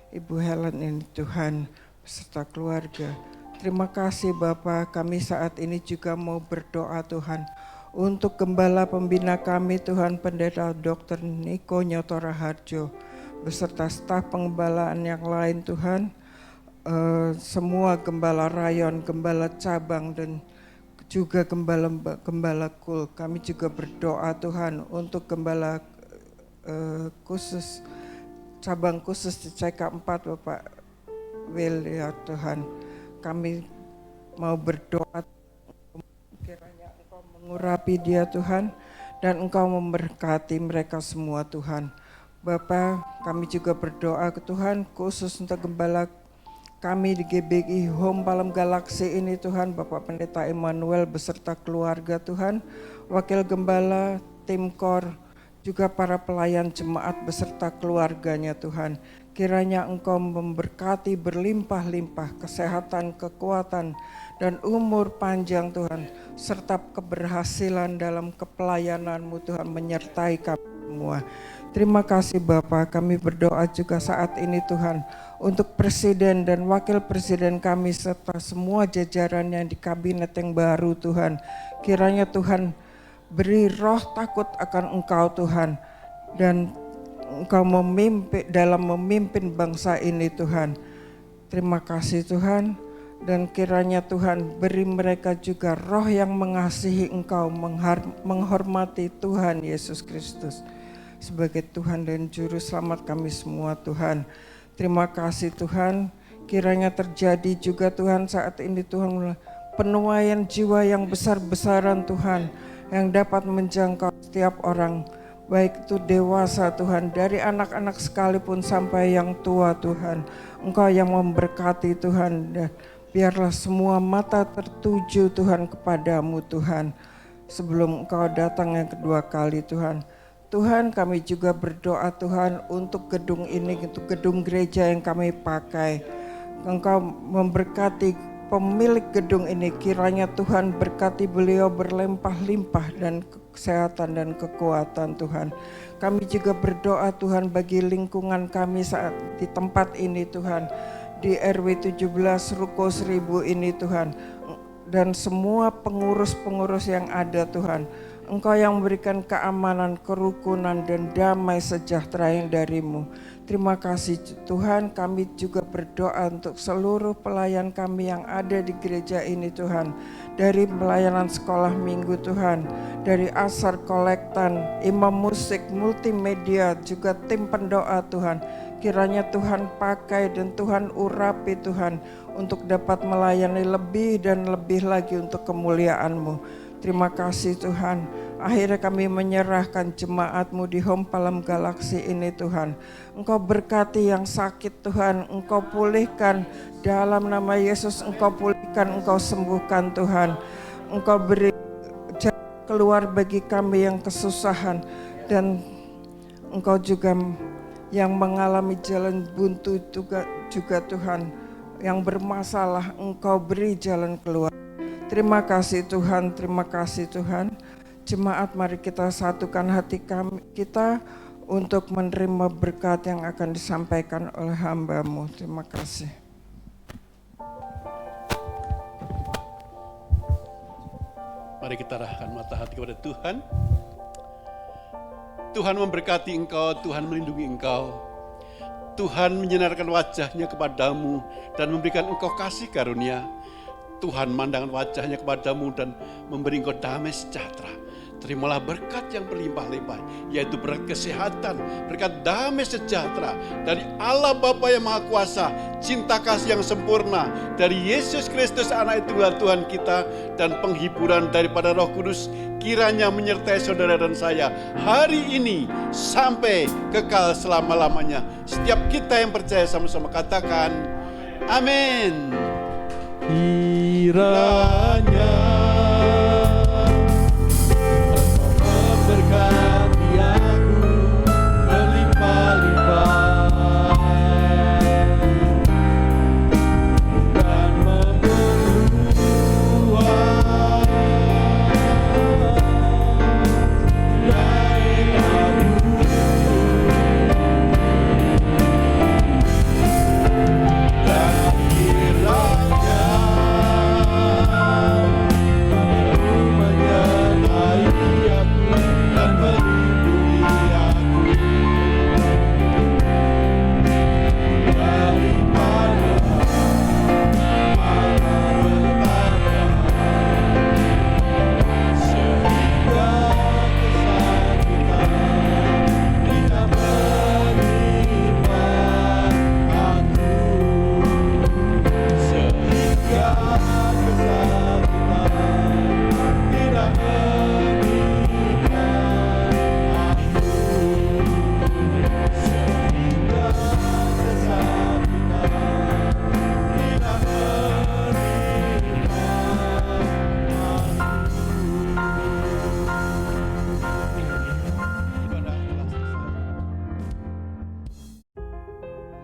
Ibu Helen ini Tuhan beserta keluarga. Terima kasih Bapa, kami saat ini juga mau berdoa Tuhan untuk gembala pembina kami Tuhan, Pendeta Dr. Niko Nyoto Raharjo. beserta staf pengembalaan yang lain Tuhan, semua gembala rayon, gembala cabang dan juga gembala kul. Kami juga berdoa Tuhan untuk gembala khusus, cabang khusus di CK4 Bapak Will ya Tuhan. Kami mau berdoa kiranya Engkau mengurapi dia Tuhan, dan Engkau memberkati mereka semua Tuhan. Bapa, kami juga berdoa ke Tuhan khusus untuk gembala kami di GBI Home Palem Galaksi ini Tuhan, Bapak Pendeta Emmanuel beserta keluarga Tuhan, Wakil Gembala, tim KOR, juga para pelayan jemaat beserta keluarganya Tuhan. Kiranya Engkau memberkati berlimpah-limpah kesehatan, kekuatan, dan umur panjang Tuhan, serta keberhasilan dalam kepelayanan-Mu Tuhan menyertai kami semua. Terima kasih Bapa, kami berdoa juga saat ini Tuhan untuk Presiden dan Wakil Presiden kami serta semua jajaran yang di kabinet yang baru Tuhan. Kiranya Tuhan beri roh takut akan Engkau Tuhan, dan Engkau memimpin bangsa ini Tuhan. Terima kasih Tuhan, dan kiranya Tuhan beri mereka juga roh yang mengasihi Engkau, menghormati Tuhan Yesus Kristus sebagai Tuhan dan Juru Selamat kami semua Tuhan. Terima kasih Tuhan, kiranya terjadi juga Tuhan saat ini Tuhan penuaian jiwa yang besar-besaran Tuhan, yang dapat menjangkau setiap orang, baik itu dewasa Tuhan, dari anak-anak sekalipun sampai yang tua Tuhan. Engkau yang memberkati Tuhan, dan biarlah semua mata tertuju Tuhan kepadamu Tuhan, sebelum Engkau datang yang kedua kali Tuhan. Tuhan, kami juga berdoa Tuhan untuk gedung ini, untuk gedung gereja yang kami pakai. Engkau memberkati pemilik gedung ini, kiranya Tuhan berkati beliau berlimpah-limpah dan kesehatan dan kekuatan Tuhan. Kami juga berdoa Tuhan bagi lingkungan kami saat di tempat ini Tuhan, di RW 17 Ruko 1000 ini Tuhan, dan semua pengurus-pengurus yang ada Tuhan. Engkau yang memberikan keamanan, kerukunan, dan damai sejahtera yang dari-Mu. Terima kasih Tuhan, kami juga berdoa untuk seluruh pelayan kami yang ada di gereja ini Tuhan. Dari pelayanan sekolah minggu Tuhan, dari asar kolektan, imam musik, multimedia, juga tim pendoa Tuhan. Kiranya Tuhan pakai dan Tuhan urapi Tuhan untuk dapat melayani lebih dan lebih lagi untuk kemuliaan-Mu. Terima kasih Tuhan. Akhirnya kami menyerahkan jemaat-Mu di Home Palem Galaksi ini Tuhan. Engkau berkati yang sakit Tuhan, Engkau pulihkan dalam nama Yesus, Engkau pulihkan, Engkau sembuhkan Tuhan. Engkau beri jalan keluar bagi kami yang kesusahan, dan Engkau juga yang mengalami jalan buntu juga Tuhan, yang bermasalah Engkau beri jalan keluar. Terima kasih Tuhan, terima kasih Tuhan. Jemaat, mari kita satukan hati kita untuk menerima berkat yang akan disampaikan oleh hamba-Mu. Terima kasih. Mari kita arahkan mata hati kepada Tuhan. Tuhan memberkati engkau, Tuhan melindungi engkau. Tuhan menyinarkan wajahnya kepadamu dan memberikan engkau kasih karunia. Tuhan memandangkan wajahnya kepadamu dan memberi engkau damai sejahtera. Terimalah berkat yang berlimpah-limpah, yaitu berkat kesehatan, berkat damai sejahtera dari Allah Bapa yang Maha Kuasa, cinta kasih yang sempurna dari Yesus Kristus Anak Tunggal Tuhan kita, dan penghiburan daripada Roh Kudus kiranya menyertai saudara dan saya hari ini sampai kekal selama-lamanya. Setiap kita yang percaya sama-sama katakan amin. Kiranya memberkati aku berlimpah-limpah dan memperluas daerahmu, dan kiranya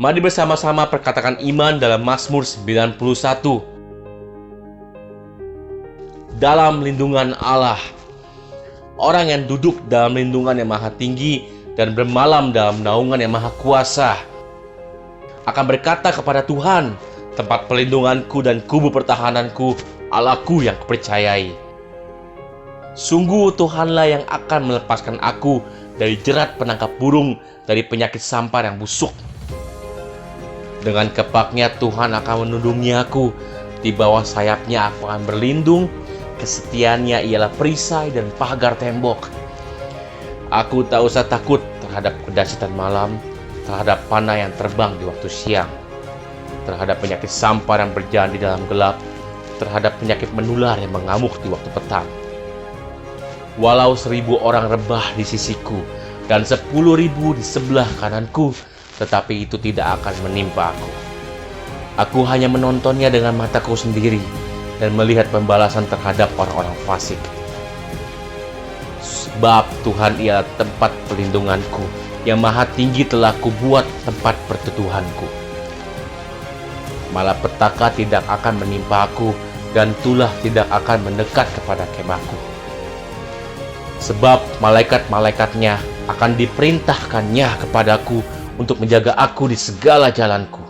Mari bersama-sama perkatakan iman dalam Mazmur 91. Dalam lindungan Allah. Orang yang duduk dalam lindungan yang maha tinggi dan bermalam dalam naungan yang maha kuasa akan berkata kepada Tuhan, tempat pelindunganku dan kubu pertahananku, Allahku yang kupercayai. Sungguh Tuhanlah yang akan melepaskan aku dari jerat penangkap burung, dari penyakit sampar yang busuk. Dengan kepaknya Tuhan akan melindungi aku, di bawah sayapnya aku akan berlindung, kesetiaannya ialah perisai dan pagar tembok. Aku tak usah takut terhadap kedahsyatan malam, terhadap panah yang terbang di waktu siang, terhadap penyakit sampar yang berjalan di dalam gelap, terhadap penyakit menular yang mengamuk di waktu petang. Walau 1000 orang rebah di sisiku dan 10.000 di sebelah kananku, tetapi itu tidak akan menimpa aku. Aku hanya menontonnya dengan mataku sendiri dan melihat pembalasan terhadap orang-orang fasik. Sebab Tuhan ialah tempat perlindunganku, yang maha tinggi telah kubuat tempat perteduhanku. Malapetaka tidak akan menimpa aku, dan tulah tidak akan mendekat kepada kemahku. Sebab malaikat-malaikatnya akan diperintahkannya kepadaku untuk menjaga aku di segala jalanku.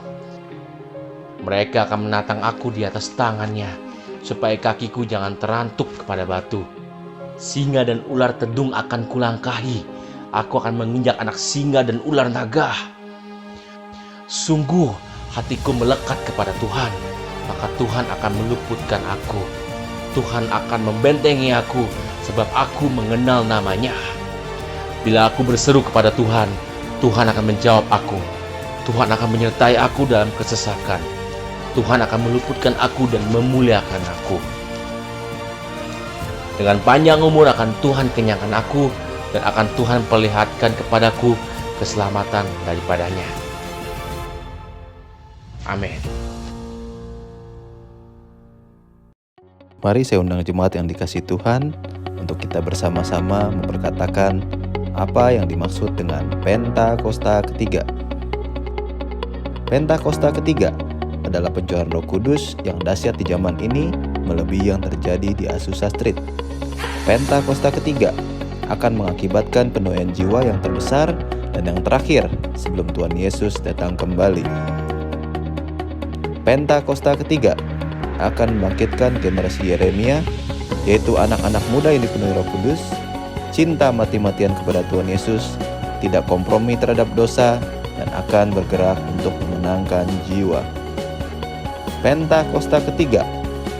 Mereka akan menatang aku di atas tangannya, supaya kakiku jangan terantuk kepada batu. Singa dan ular tedung akan kulangkahi. Aku akan menginjak anak singa dan ular naga. Sungguh hatiku melekat kepada Tuhan, maka Tuhan akan meluputkan aku. Tuhan akan membentengi aku, sebab aku mengenal namanya. Bila aku berseru kepada Tuhan, Tuhan akan menjawab aku. Tuhan akan menyertai aku dalam kesesakan. Tuhan akan meluputkan aku dan memuliakan aku. Dengan panjang umur akan Tuhan kenyangkan aku, dan akan Tuhan perlihatkan kepadaku keselamatan daripadanya. Amin. Mari saya undang jemaat yang dikasihi Tuhan untuk kita bersama-sama memperkatakan apa yang dimaksud dengan Pentakosta ketiga. Pentakosta ketiga adalah pencurahan Roh Kudus yang dahsyat di zaman ini, melebihi yang terjadi di Azusa Street. Pentakosta ketiga akan mengakibatkan penuaian jiwa yang terbesar dan yang terakhir sebelum Tuhan Yesus datang kembali. Pentakosta ketiga akan membangkitkan generasi Yeremia, yaitu anak-anak muda yang dipenuhi Roh Kudus, cinta mati-matian kepada Tuhan Yesus, tidak kompromi terhadap dosa, dan akan bergerak untuk memenangkan jiwa. Pentakosta ketiga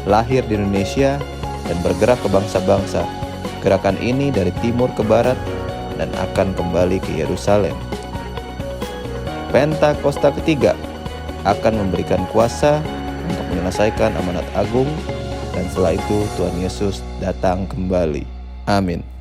lahir di Indonesia dan bergerak ke bangsa-bangsa. Gerakan ini dari timur ke barat dan akan kembali ke Yerusalem. Pentakosta ketiga akan memberikan kuasa untuk menyelesaikan amanat agung, dan setelah itu Tuhan Yesus datang kembali. Amin.